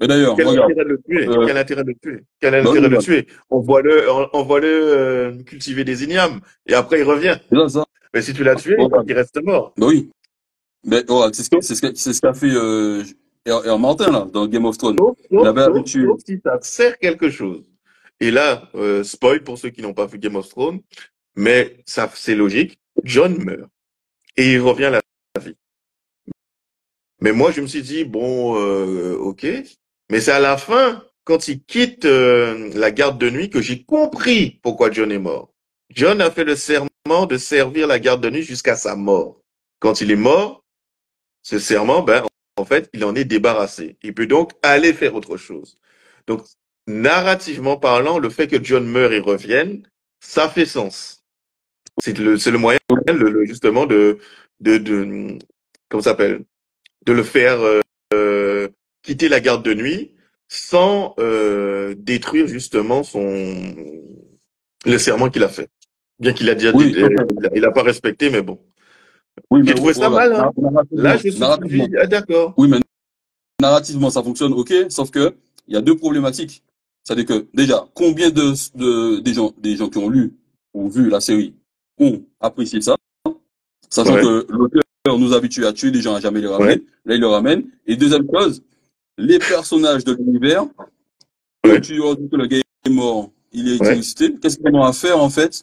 Mais d'ailleurs, quel regarde. intérêt de le tuer? Euh, Quel intérêt de le tuer? Quel bah oui, intérêt de le voilà. tuer? On voit le cultiver des ignames et après il revient. C'est ça, ça. Mais si tu l'as tué, il faut Regarde. qu'il reste mort. Bah oui. Mais, voilà, Sauf, c'est ce qu'a fait, Martin, là, dans Game of Thrones. sauf, Il sauf, avait sauf, habitué. sauf si ça sert quelque chose. Et là, spoil pour ceux qui n'ont pas vu Game of Thrones, mais ça, c'est logique. John meurt et il revient à la vie. Mais moi, je me suis dit, bon, ok. Mais c'est à la fin, quand il quitte la garde de nuit, que j'ai compris pourquoi John est mort. John a fait le serment de servir la garde de nuit jusqu'à sa mort. Quand il est mort, ce serment, ben, en fait, il en est débarrassé. Il peut donc aller faire autre chose. Donc, narrativement parlant, le fait que John meure et revienne, ça fait sens. C'est le moyen, justement, de, comment ça s'appelle? De le faire quitter la garde de nuit sans détruire justement le serment qu'il a fait. Bien qu'il a déjà dit, Oui, sauf que, il a pas respecté, mais bon. oui, mais J'ai trouvé ça regarde, mal, hein. Là, je suis narrativement, dit, ah, d'accord. oui, mais narrativement, ça fonctionne, ok, sauf que, il y a deux problématiques. C'est-à-dire que, déjà, combien des gens qui ont lu ou vu la série ont apprécié ça, sachant Ouais, que l'auteur nous habitue à tuer des gens, à jamais les ouais, ramener. Là, il le ramène. Et deuxième chose, les personnages de l'univers, quand ouais, tu leur dis que le gars est mort, il est été ouais. ressuscité, qu'est-ce qu'ils vont à faire, en fait?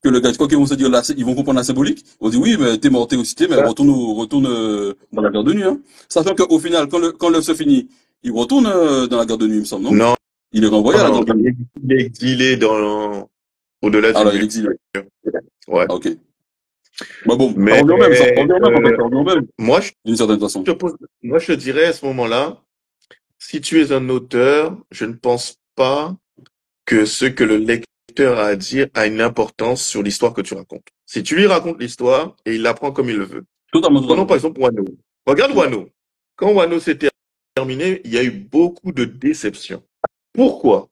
Que le gars, quoi qu'ils vont se dire, là, ils vont comprendre la symbolique. Ils vont dire, oui, mais t'es mort, t'es ressuscité, mais Bah, retourne dans la garde de nuit, hein. Sachant qu'au final, quand l'œuvre se finit, il retourne dans la garde de nuit, il me semble, non? non, Il est renvoyé à la non, garde de nuit. il est exilé au-delà du Alors, il mur. exile. Ouais. Ah, ok. Bah bon, ça Mais revient au même, ça revient au même, en fait, ça revient au même, moi, je d'une certaine façon. te pose, moi, je te dirais à ce moment-là, si tu es un auteur, je ne pense pas que ce que le lecteur a à dire a une importance sur l'histoire que tu racontes. Si tu lui racontes l'histoire et il l'apprend comme il le veut. Totalement, Prenons totalement. par exemple Wano. Regarde Wano. Quand Wano s'est terminé, il y a eu beaucoup de déceptions. Pourquoi?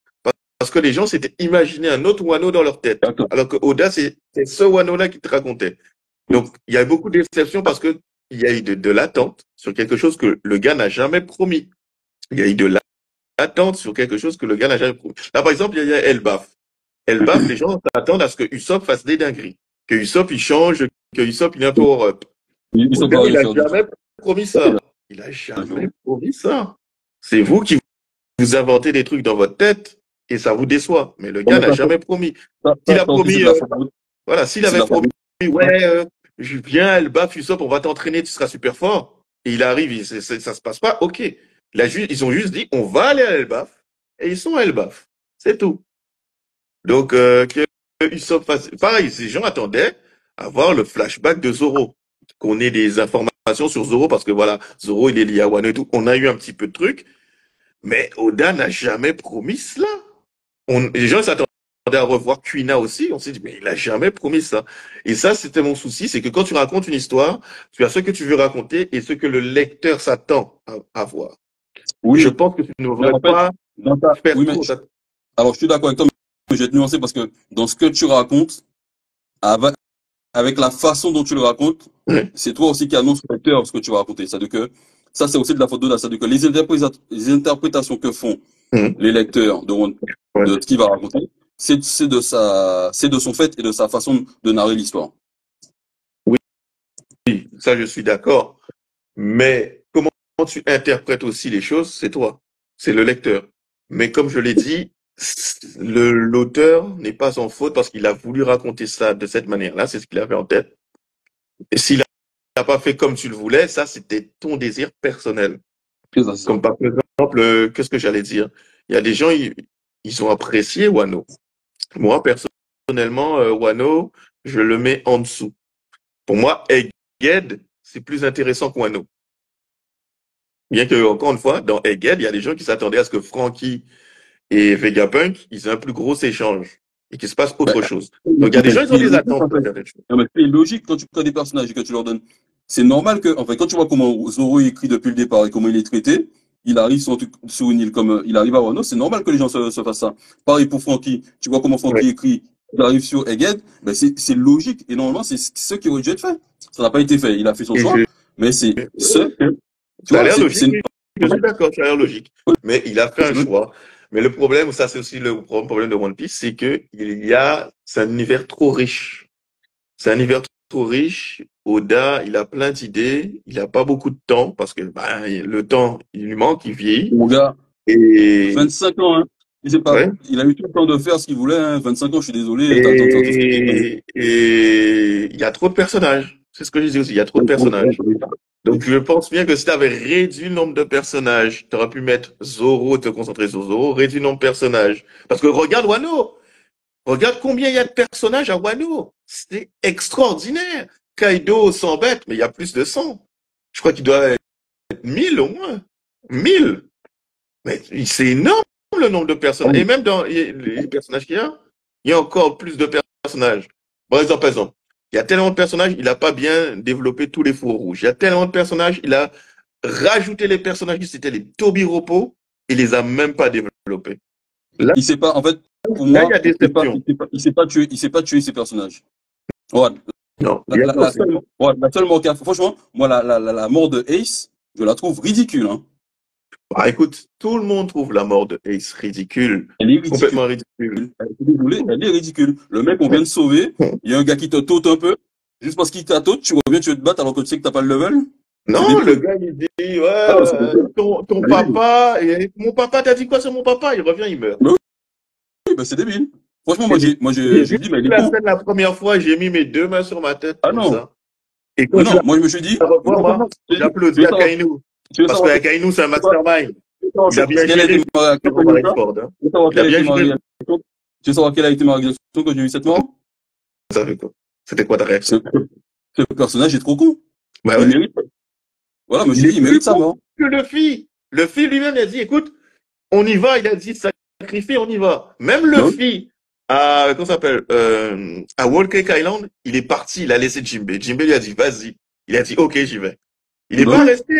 Parce que les gens s'étaient imaginé un autre Wano dans leur tête. D'accord. Alors que Oda, c'est ce Wano-là qui te racontait. Donc, il y a eu beaucoup de déceptions parce que il y a eu de l'attente sur quelque chose que le gars n'a jamais promis. Il y a eu de l'attente sur quelque chose que le gars n'a jamais promis. Là, par exemple, il y a Elbaf. Elbaf, les gens s'attendent à ce que Usopp fasse des dingueries. Que Usopp, il change, que Usopp, il est un peu up. Ils sont Oda, pas il rien a faire du tout. jamais promis ça. Il a jamais promis ça. C'est vous qui vous inventez des trucs dans votre tête et ça vous déçoit. Mais le Bon, gars mais n'a jamais promis. S'il a ça aussi, c'est promis, de la faute. voilà, s'il C'est de avait la faute. promis, ouais, je viens, Elbaf, Usopp, on va t'entraîner, tu seras super fort. Et il arrive, ça se passe pas, ok. Ils ont juste dit, on va aller à Elbaf et ils sont à Elbaf. C'est tout. Donc, que Usopp fasse, pareil, ces gens attendaient à voir le flashback de Zoro. Qu'on ait des informations sur Zoro parce que voilà, Zoro, il est lié à Wano et tout. On a eu un petit peu de trucs. Mais Oda n'a jamais promis cela. Les gens s'attendaient à revoir Kuina aussi. On s'est dit, mais il n'a jamais promis ça. Et ça, c'était mon souci, c'est que quand tu racontes une histoire, tu as ce que tu veux raconter et ce que le lecteur s'attend à voir. Je Oui, pense que tu ne mais devrais en fait, pas faire oui, mais trop. alors je suis d'accord avec toi, mais je vais te nuancer parce que dans ce que tu racontes, avec la façon dont tu le racontes, Ouais. c'est toi aussi qui annonce au lecteur ce que tu vas raconter. C'est-à-dire que ça, c'est aussi de la faute de là. C'est-à-dire que les interprétations que font Mhm. les lecteurs de One Piece, Ouais. de ce qu'il va raconter, c'est de son fait et de sa façon de narrer l'histoire. Oui, ça, je suis d'accord. Mais comment tu interprètes aussi les choses, c'est toi. C'est le lecteur. Mais comme je l'ai dit, l'auteur n'est pas en faute parce qu'il a voulu raconter ça de cette manière-là. C'est ce qu'il avait en tête. Et s'il n'a pas fait comme tu le voulais, ça, c'était ton désir personnel. C'est ça, c'est ça. Comme par exemple, qu'est-ce que j'allais dire? Il y a des gens, ils ont apprécié Wano. Moi, personnellement, Wano, je le mets en dessous. Pour moi, Egghead, c'est plus intéressant que Wano. Bien que, encore une fois, dans Egghead, il y a des gens qui s'attendaient à ce que Frankie et Vegapunk, ils aient un plus gros échange et qu'il se passe Ben, autre chose. Donc, il y a des gens, ils ont c'est des logique, attentes en pour fait. certaines choses. Non, mais c'est logique quand tu prends des personnages et que tu leur donnes. C'est normal que, en fait, quand tu vois comment Zoro est écrit depuis le départ et comment il est traité, il arrive sur une île comme il arrive à Wano, c'est normal que les gens se fassent ça. Pareil pour Frankie. Tu vois comment Ouais. Frankie est écrit, il arrive sur Egghead, ben c'est logique. Et normalement, c'est ce qui aurait dû être fait. Ça n'a pas été fait. Il a fait son Et choix, mais c'est ce que, tu ça a vois, l'air logique, oui. Je en suis fait, d'accord, ça a l'air logique. Mais il a fait un c'est logique. choix. Mais le problème, ça c'est aussi le problème de One Piece, c'est que c'est un univers trop riche. C'est un univers trop riche. Oda, il a plein d'idées. Il n'a pas beaucoup de temps parce que le temps, il lui manque, il vieillit. Mon gars, Et 25 ans, hein. Il sait pas, ouais. il a eu tout le temps de faire ce qu'il voulait, hein. 25 ans, je suis désolé, t'as le temps de faire tout ce que tu veux. Et il y a trop de personnages. C'est ce que je dis aussi. Il y a trop de personnages. Donc, je pense bien que si tu avais réduit le nombre de personnages, tu aurais pu mettre Zoro, te concentrer sur Zoro, réduire le nombre de personnages. Parce que regarde Wano. Regarde combien il y a de personnages à Wano. C'est extraordinaire. Kaido s'embête, mais il y a plus de 100. Je crois qu'il doit être 1000 au moins. 1000. Mais c'est énorme le nombre de personnages. Et même dans les personnages qu'il y a, il y a encore plus de personnages. Par exemple, il y a tellement de personnages, il n'a pas bien développé tous les fours rouges. Il y a tellement de personnages, il a rajouté les personnages qui c'était les Tobiropo, il les a même pas développés. Là, Il sait pas, en fait, pour là, il y moi, a déception. il sait pas tuer ses personnages. Ouais, Non, il y a ça aussi. la seule mort qu'il a, franchement, moi, la mort de Ace, je la trouve ridicule, hein. Bah, écoute, tout le monde trouve la mort de Ace ridicule. Elle est ridicule. Complètement ridicule. Désolé, elle est ridicule. Le mec, on vient de sauver, il y a un gars qui te taute un peu, juste parce qu'il t'a taute, tu reviens, tu veux te battre alors que tu sais que t'as pas le level. C'est Non, le débile. gars, il dit, ouais, Ah non, c'est débile. ton C'est débile. papa, mon papa, t'as dit quoi sur mon papa? Il revient, il meurt. Mais oui, bah, c'est débile. Franchement, Et j'ai j'ai dit, mais il vu est la con. scène la première fois, j'ai mis mes deux mains sur ma tête Ah comme non. ça. Et quand Mais je non, moi, je me suis dit, la revois, non, moi, je te dis, j'applaudis à Kainu. tu veux Parce savoir, que Kainu, c'est un tu veux savoir, mastermind. Il a bien quelle a été géré ma réaction le quand j'ai vu ça? Marineford. Hein. Tu veux savoir Il a quelle a bien été ma géré réaction? Tu veux savoir quelle a été ma réaction quand j'ai vu cette mort? ça fait quoi. C'était quoi ta réaction? Ce personnage est trop con. Bah Il ouais. mérite. Voilà, je me Il suis est dit, il plus mérite sa con mort. que le fille. Le fille lui-même, il a dit, écoute, on y va. Il a dit, sacrifier, on y va. Même le Non? fille, comment ça s'appelle, à Whole Cake Island, il est parti, il a laissé Jimbe. Jimbe lui a dit, vas-y. Il a dit, ok, j'y vais. Il n'est Bah pas oui, resté,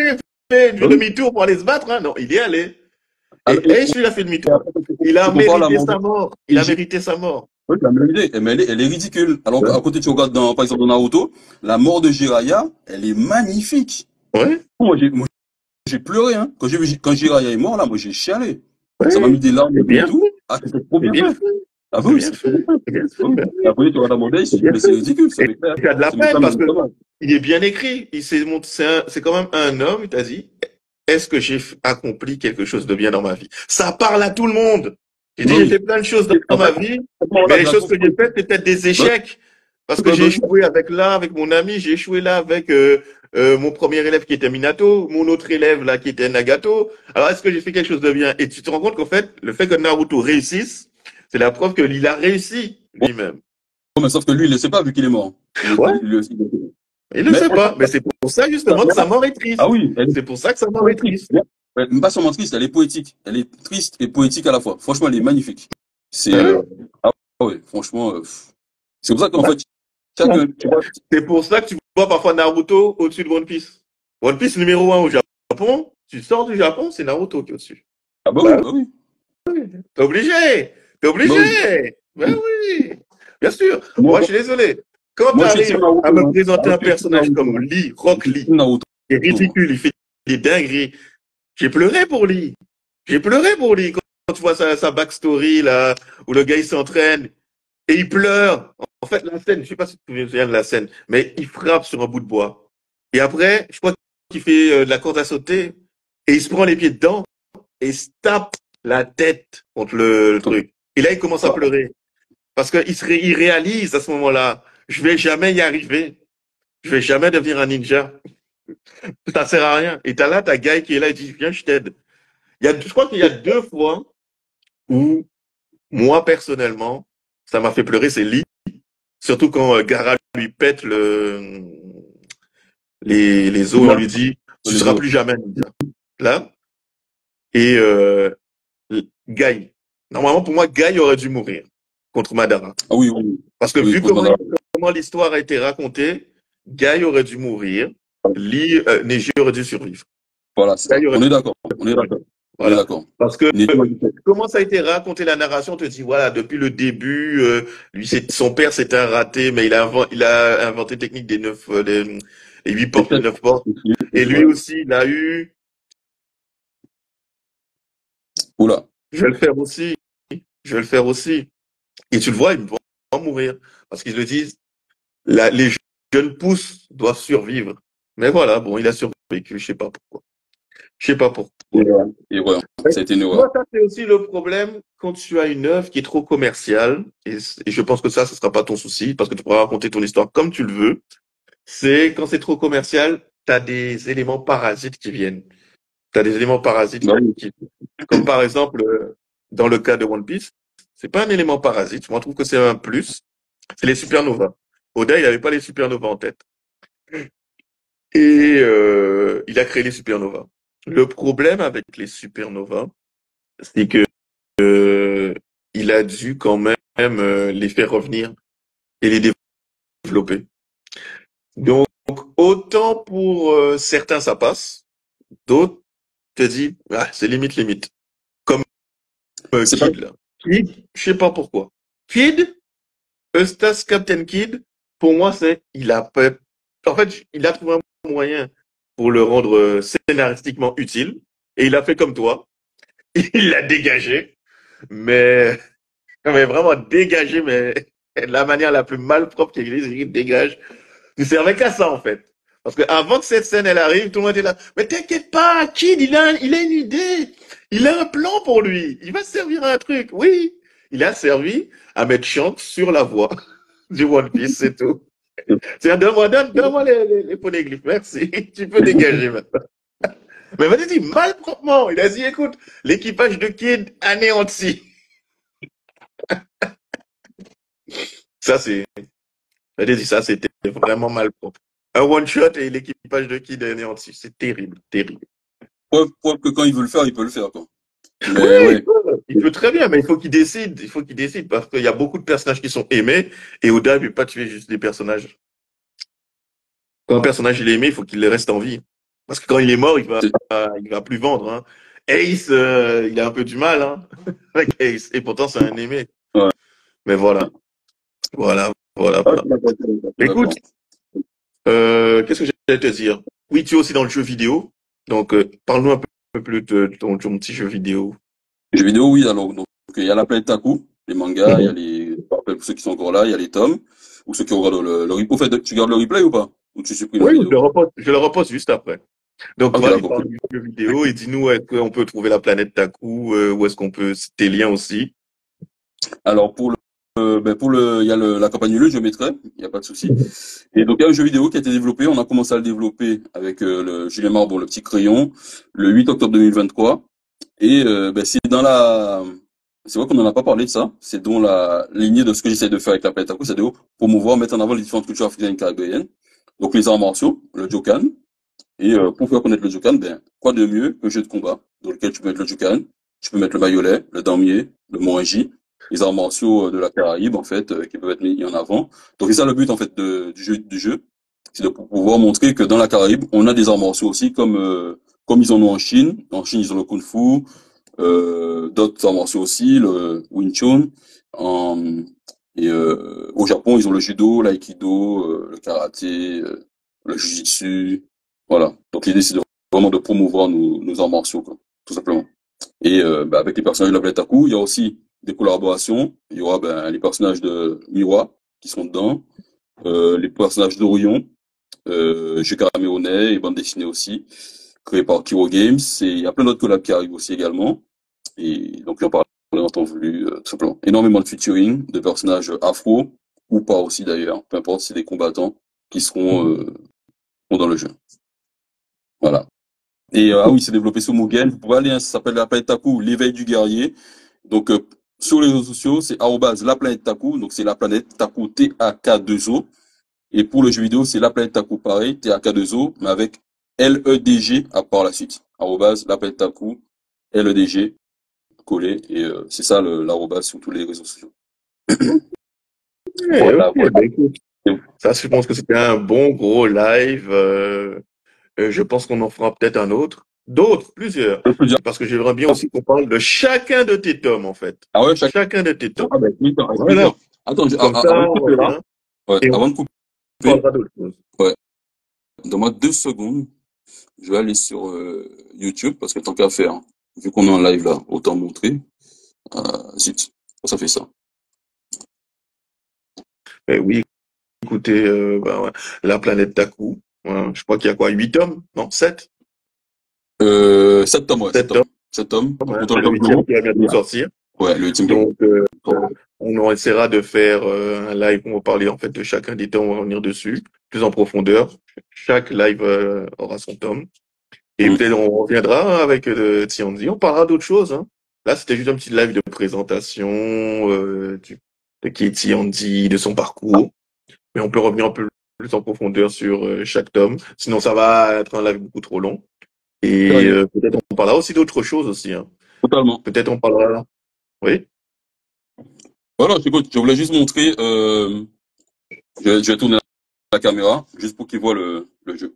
fait du bah oui. demi-tour pour aller se battre, hein. Non, il y est allé. Alors, Et est-ce qu'il a fait demi-tour? Il a tu compares la mérité mort de sa mort. Il a Neji. mérité sa mort. Oui, la même idée, mais elle est ridicule. Alors Ouais. qu'à côté, tu regardes par exemple, dans Naruto, la mort de Jiraiya, elle est magnifique. Ouais. Moi, j'ai pleuré, hein. Quand Jiraiya est mort, là, moi, j'ai chialé. Ça m'a Ouais. mis des larmes C'est et bien tout. fait. Ah, c'était trop C'est bien bien fait. fait. Ah bah C'est oui, bien c'est fait. trop bien fait. C'est bien fait. Oui. Ben Et oui. après, tu regardes la C'est Mondays, bien mais c'est fait. ridicule, c'est Et mes frères. tu as de la C'est mes peine femmes, parce c'est que dommage. il est bien écrit. C'est quand même un homme, il t'a dit, est-ce que j'ai accompli quelque chose de bien dans ma vie? Ça parle à tout le monde. J'ai dit, Bah j'ai oui. fait plein de choses dans En ma fait, vie, à ce moment-là, mais je les la choses trouve que j'ai faites, poétique. c'est peut-être des Bah échecs. Parce oui, que bah j'ai oui. échoué avec là, avec mon ami, j'ai échoué là avec mon premier élève qui était Minato, mon autre élève là qui était Nagato. Alors est-ce que j'ai fait quelque chose de bien? Et tu te rends compte qu'en fait, le fait que Naruto réussisse, c'est la preuve qu'il a réussi Bon, lui-même. mais sauf que lui, il ne sait pas vu qu'il est mort. Ouais, il ne Mais sait pas. Mais c'est pour ça justement que sa mort est ah triste. oui, elle est C'est pour ça que sa mort est poétique. triste. Même pas seulement triste, elle est poétique. Elle est triste et poétique à la fois. Franchement, elle est magnifique. C'est Hein? ah ouais, franchement, c'est pour ça qu'en Bah, fait, chaque tu vois, c'est pour ça que tu vois parfois Naruto au-dessus de One Piece. One Piece numéro un au Japon, tu sors du Japon, c'est Naruto qui est au-dessus. ah Bah bah oui, oui, t'es obligé. T'es bah oui. obligé. Ben oui. Bien sûr. Moi, Moi, je suis désolé. Quand tu moi, je suis team arrives à Naruto, me hein. présenter Moi, un je suis team personnage Naruto, comme hein. Lee, Je Rock suis Lee, team Naruto, qui est moi. ridicule, il fait des dingueries. J'ai pleuré pour Lee. J'ai pleuré pour Lee quand tu vois sa backstory, là, où le gars, il s'entraîne et il pleure. En fait, la scène, je sais pas si tu te souviens de la scène, mais il frappe sur un bout de bois. Et après, je crois qu'il fait de la corde à sauter et il se prend les pieds dedans et il se tape la tête contre le truc. Et là, il commence à pleurer. Parce il réalise à ce moment-là, je vais jamais y arriver. Je vais jamais devenir un ninja. Ça sert à rien. Et t'as là ta Guy qui est là et dit, viens, je t'aide. Je crois qu'il y a deux fois où, moi, personnellement, ça m'a fait pleurer, c'est Lee. Surtout quand Gara lui pète les os, on Là, lui dit, tu les seras autres. plus jamais un ninja. Là. Et Guy. Normalement, pour moi, Guy aurait dû mourir contre Madara. Ah oui, oui, Parce que oui, vu contre Madara. comment l'histoire a été racontée, Guy aurait dû mourir, Neji aurait dû survivre. Voilà, c'est ça. Guy aurait On est dû d'accord. On est survivre. d'accord. On est Voilà. d'accord. Parce que Neji m'a dit ça. comment ça a été raconté la narration, on te dit voilà, depuis le début, lui son père c'était un raté, mais il a inventé une technique des des 8 portes, les 9 portes. Et lui Ouais. aussi, il a eu, Oula. je vais le faire aussi, je vais le faire aussi. Et tu le vois, ils vont mourir. Parce qu'ils le disent, les jeunes pousses doivent survivre. Mais voilà, bon, il a survécu, je sais pas pourquoi. Je sais pas pourquoi. Et ouais, ça a été une Tu erreur. vois, ça, c'est aussi le problème quand tu as une œuvre qui est trop commerciale, et je pense que ça, ce sera pas ton souci, parce que tu pourras raconter ton histoire comme tu le veux. C'est quand c'est trop commercial, tu as des éléments parasites qui viennent. Tu as des éléments parasites Bah oui. comme par exemple, dans le cas de One Piece, c'est pas un élément parasite. Moi, je trouve que c'est un plus. C'est les supernovas. Oda, il n'avait pas les supernovas en tête. Et il a créé les supernovas. Le problème avec les supernovas, c'est que il a dû quand même les faire revenir et les développer. Donc, autant pour certains, ça passe, d'autres te disent, ah, c'est limite, limite. Comme C'est pas. Kid, là. Kid, je sais pas pourquoi. Kid, Eustace Captain Kid, pour moi, il a pas, en fait, il a trouvé un moyen pour le rendre scénaristiquement utile, et il a fait comme toi. Il l'a dégagé, mais vraiment dégagé, mais de la manière la plus malpropre qui existe, il dégage. Il servait qu'à ça, en fait. Parce que avant que cette scène, elle arrive, tout le monde était là. Mais t'inquiète pas, Kid, il a une idée. Il a un plan pour lui. Il va servir à un truc. Oui. Il a servi à mettre Shanks sur la voie du One Piece, c'est tout. C'est donne-moi les poneglyphes. Merci. Tu peux dégager maintenant. Mais vas-y, dit malpropement. Il a dit, écoute, l'équipage de Kid anéanti. Ça, j'ai dit ça, c'était vraiment malpropre. Un one-shot et l'équipage de Kid est anéanti. C'est terrible, terrible. Preuve que quand il veut le faire, il peut le faire, quoi. Oui, Mais ouais. il peut très bien, mais il faut qu'il décide. Il faut qu'il décide parce qu'il y a beaucoup de personnages qui sont aimés et Oda ne peut pas tuer juste des personnages. Quand un personnage il est aimé, il faut qu'il reste en vie. Parce que quand il est mort, C'est- il va plus vendre, hein. Ace, il a un peu du mal, hein, avec Ace. Et pourtant, c'est un aimé. ouais. Mais voilà, voilà, voilà, Ah, voilà. Écoute, d'accord. qu'est-ce que j'allais te dire? Oui, tu es aussi dans le jeu vidéo. Donc, parle-nous un peu plus de ton petit jeu vidéo. Jeux vidéo, oui, alors, donc, il y a la planète Taku, les mangas, il y a Mhm. les, pour ceux qui sont encore là, il y a les tomes, ou ceux qui regardent le replay. Au fait, tu gardes le replay ou pas? Ou tu supprimes la Oui, vidéo? je le repose juste après. Donc, Ok, vas-y, d'accord, parle cool. du jeu vidéo et dis-nous, est-ce qu'on peut trouver la planète Taku, où est-ce qu'on peut, tes liens aussi. Alors, il y a la campagne LE, je mettrai, il n'y a pas de souci. Et donc, il y a un jeu vidéo qui a été développé, on a commencé à le développer avec le Julien Marbon, le petit crayon, le 8 octobre 2023. Et c'est vrai qu'on n'en a pas parlé de ça, c'est dans la lignée de ce que j'essaie de faire avec la planète Taco, c'est de promouvoir, mettre en avant les différentes cultures africaines et caribéennes. Donc les arts martiaux, le Jokan. Et pour faire connaître le Jokan, ben, quoi de mieux qu'un jeu de combat dans lequel tu peux mettre le Jokan, tu peux mettre le Mayolet, le Damier, le Moenji, les arts martiaux de la Caraïbe, en fait, qui peuvent être mis en avant. Donc c'est ça le but, en fait, du jeu. C'est de pouvoir montrer que dans la Caraïbe, on a des arts martiaux aussi, comme ils en ont en Chine. En Chine, ils ont le Kung Fu, d'autres arts martiaux aussi, le Wing Chun. En- au Japon, ils ont le judo, l'aïkido, le karaté, le jujitsu. Voilà. Donc l'idée, c'est vraiment de promouvoir nos arts martiaux, quoi, tout simplement. Et avec les personnages de la planète Taku, il y a aussi des collaborations. Il y aura les personnages de Miwa qui sont dedans, les personnages d'Orion, jeux Karaméonais et bande dessinée aussi, créé par Kiro Games. Et il y a plein d'autres collabs qui arrivent aussi également. Et donc, j'en parle en temps voulu, tout simplement. Énormément de featuring, de personnages afro, ou pas aussi d'ailleurs, peu importe, c'est des combattants qui seront dans le jeu. Voilà. Et ah oui, c'est développé sur Mugen. Vous pouvez aller, hein, ça s'appelle la planète Taku, l'éveil du guerrier. Donc, sur les réseaux sociaux, c'est arrobase la planète Taku, donc c'est la planète Taku T-A-K-2-O. Et pour le jeu vidéo, c'est la planète Taku pareil, T-A-K-2-O, mais avec L-E-D-G à part la suite. Arrobase la planète Taku, L-E-D-G, collé, et c'est ça l'arrobase sur tous les réseaux sociaux. Ok, Voilà, voilà. ben écoute, ça, je pense que c'était un bon gros live. Je pense qu'on en fera peut-être un autre. D'autres, plusieurs. Je peux dire, Parce que j'aimerais bien aussi qu'on parle de chacun de tes tomes, en fait. ah ouais, chaque, Chacun de tes tomes. ah ben, oui, avec Voilà. plaisir. Attends, Comme ça, avant de on couper là, revient ouais, et on avant de couper, parlera d'autres choses. ouais, donne-moi 2 secondes. Je vais aller sur YouTube parce que tant qu'à faire, vu qu'on est en live là, autant montrer. Zut, ça fait ça. Eh oui, écoutez, ben ouais, la planète Taku. Voilà. Je crois qu'il y a quoi, 8 tomes? Non, 7? 7 tomes, ouais, 7 7 tomes. tomes. 7 tomes. Donc, Ouais. autant C'est le le tome huitième zéro. qui va bientôt sortir. Ouais, le huitième qui Donc, on essaiera de faire un live où on va parler en fait de chacun des tomes, on va revenir dessus, plus en profondeur. Chaque live aura son tome. Et Mm. peut-être on reviendra avec Tianzi, on parlera d'autres choses. Hein. Là, c'était juste un petit live de présentation de qui est Tianzi, de son parcours. Mais on peut revenir un peu plus en profondeur sur chaque tome. Sinon, ça va être un live beaucoup trop long. Et Sérieux, peut-être on parlera aussi d'autres choses aussi. Hein. totalement. Peut-être on parlera. Oui. Voilà, écoute, je voulais juste montrer, je vais tourner la caméra, juste pour qu'ils voient le jeu.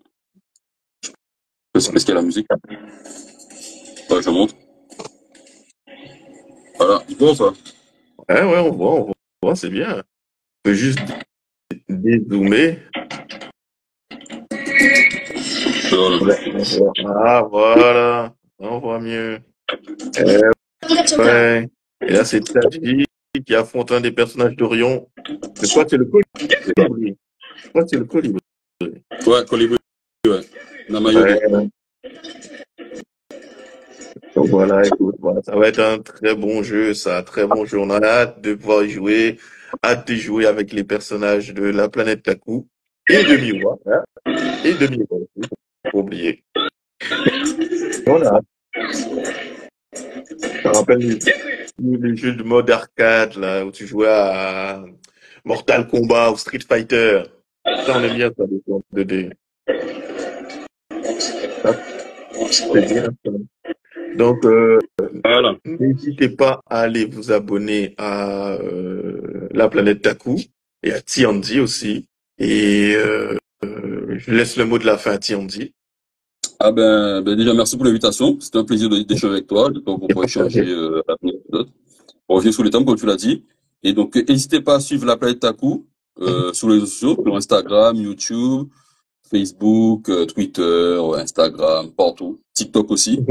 Est-ce qu'il y a la musique? Ouais, je montre. Voilà, c'est bon ça. Ouais, ouais, on voit, c'est bien. On peut juste dézoomer. Voilà. Ouais, ah, voilà. On voit mieux. Eh ouais. Et là, c'est Tadji qui affronte un des personnages d'Orion. Je crois que c'est le colibri. Je crois que c'est le colibri. Ouais, Colibri, ouais. Namayode. Ouais. Donc voilà, écoute, voilà, ça va être un très bon jeu, ça, très bon jeu. On a hâte de pouvoir y jouer, hâte de jouer avec les personnages de la planète Taku et de Miwa, hein, et de Miwa aussi, faut pas oublier. Voilà. Ça rappelle les jeux de mode arcade, là, où tu jouais à Mortal Kombat ou Street Fighter. Ça, on aime bien ça, des jeux en 2D. Ça, c'est bien ça. Donc, Voilà. n'hésitez pas à aller vous abonner à La Planète Taku et à Tiandi aussi. Et je laisse le mot de la fin à Tiandi. Ah ben déjà, merci pour l'invitation. C'était un plaisir d'échanger avec toi. J'espère qu'on pourra échanger à l'avenir peut-être. On revient sur les thèmes, comme tu l'as dit. Et donc, n'hésitez pas à suivre la planète Taku sur les réseaux sociaux, sur Instagram, YouTube, Facebook, Twitter, Instagram, partout. TikTok aussi.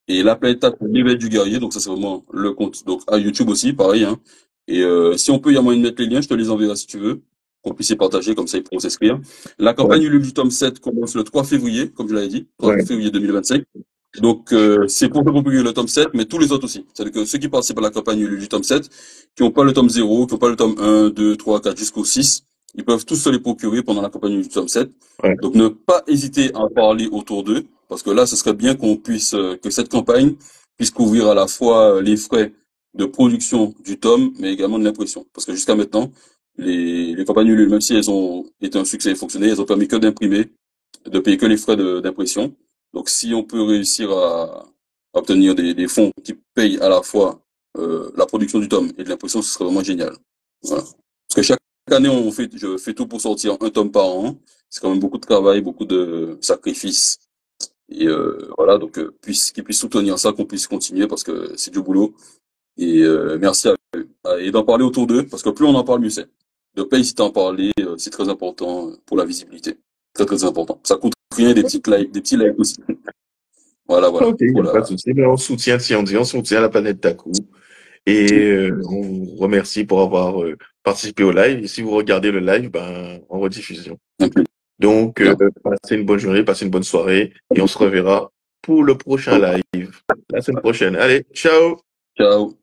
Et la planète Taku, l'éveil du guerrier. Donc, ça, c'est vraiment le compte. Donc, à YouTube aussi, pareil, hein. Et si on peut, il y a moyen de mettre les liens. Je te les enverrai si tu veux. Qu'on puisse les partager, comme ça, ils pourront s'inscrire. La Ouais, campagne Ulule du tome 7 commence le 3 février, comme je l'avais dit. 3 ouais, février 2025. Donc, c'est pour publier le tome 7, mais tous les autres aussi. C'est-à-dire que ceux qui participent à la campagne du tome 7, qui n'ont pas le tome 0, qui n'ont pas le tome 1, 2, 3, 4 jusqu'au 6, ils peuvent tous se les procurer pendant la campagne du tome 7. ouais, Donc, ne pas hésiter à en parler autour d'eux, parce que là, ce serait bien qu'on puisse, que cette campagne puisse couvrir à la fois les frais de production du tome, mais également de l'impression. Parce que jusqu'à maintenant, les campagnes Ulule, même si elles ont été un succès et fonctionné, elles ont permis que d'imprimer, de payer que les frais d'impression. Donc, si on peut réussir à obtenir des fonds qui payent à la fois la production du tome et de l'impression, ce serait vraiment génial. Voilà. Parce que chaque année, je fais tout pour sortir un tome par an. C'est quand même beaucoup de travail, beaucoup de sacrifices. Et voilà, donc qu'ils puissent soutenir ça, qu'on puisse continuer parce que c'est du boulot. Et merci à eux. Et d'en parler autour d'eux, parce que plus on en parle, mieux c'est. De pas hésiter à en parler, c'est très important pour la visibilité. Très très important. Ça coûte rien, des petits likes aussi. Voilà, voilà. ok, il n'y Pour a pas de la... souci. Mais on soutient, si on dit, on soutient la planète Taku. Et on vous remercie pour avoir participé au live. Et si vous regardez le live, ben, en rediffusion. Un peu. Donc, Bien. passez une bonne journée, passez une bonne soirée. Et on se reverra pour le prochain live la semaine prochaine. Allez, ciao! Ciao.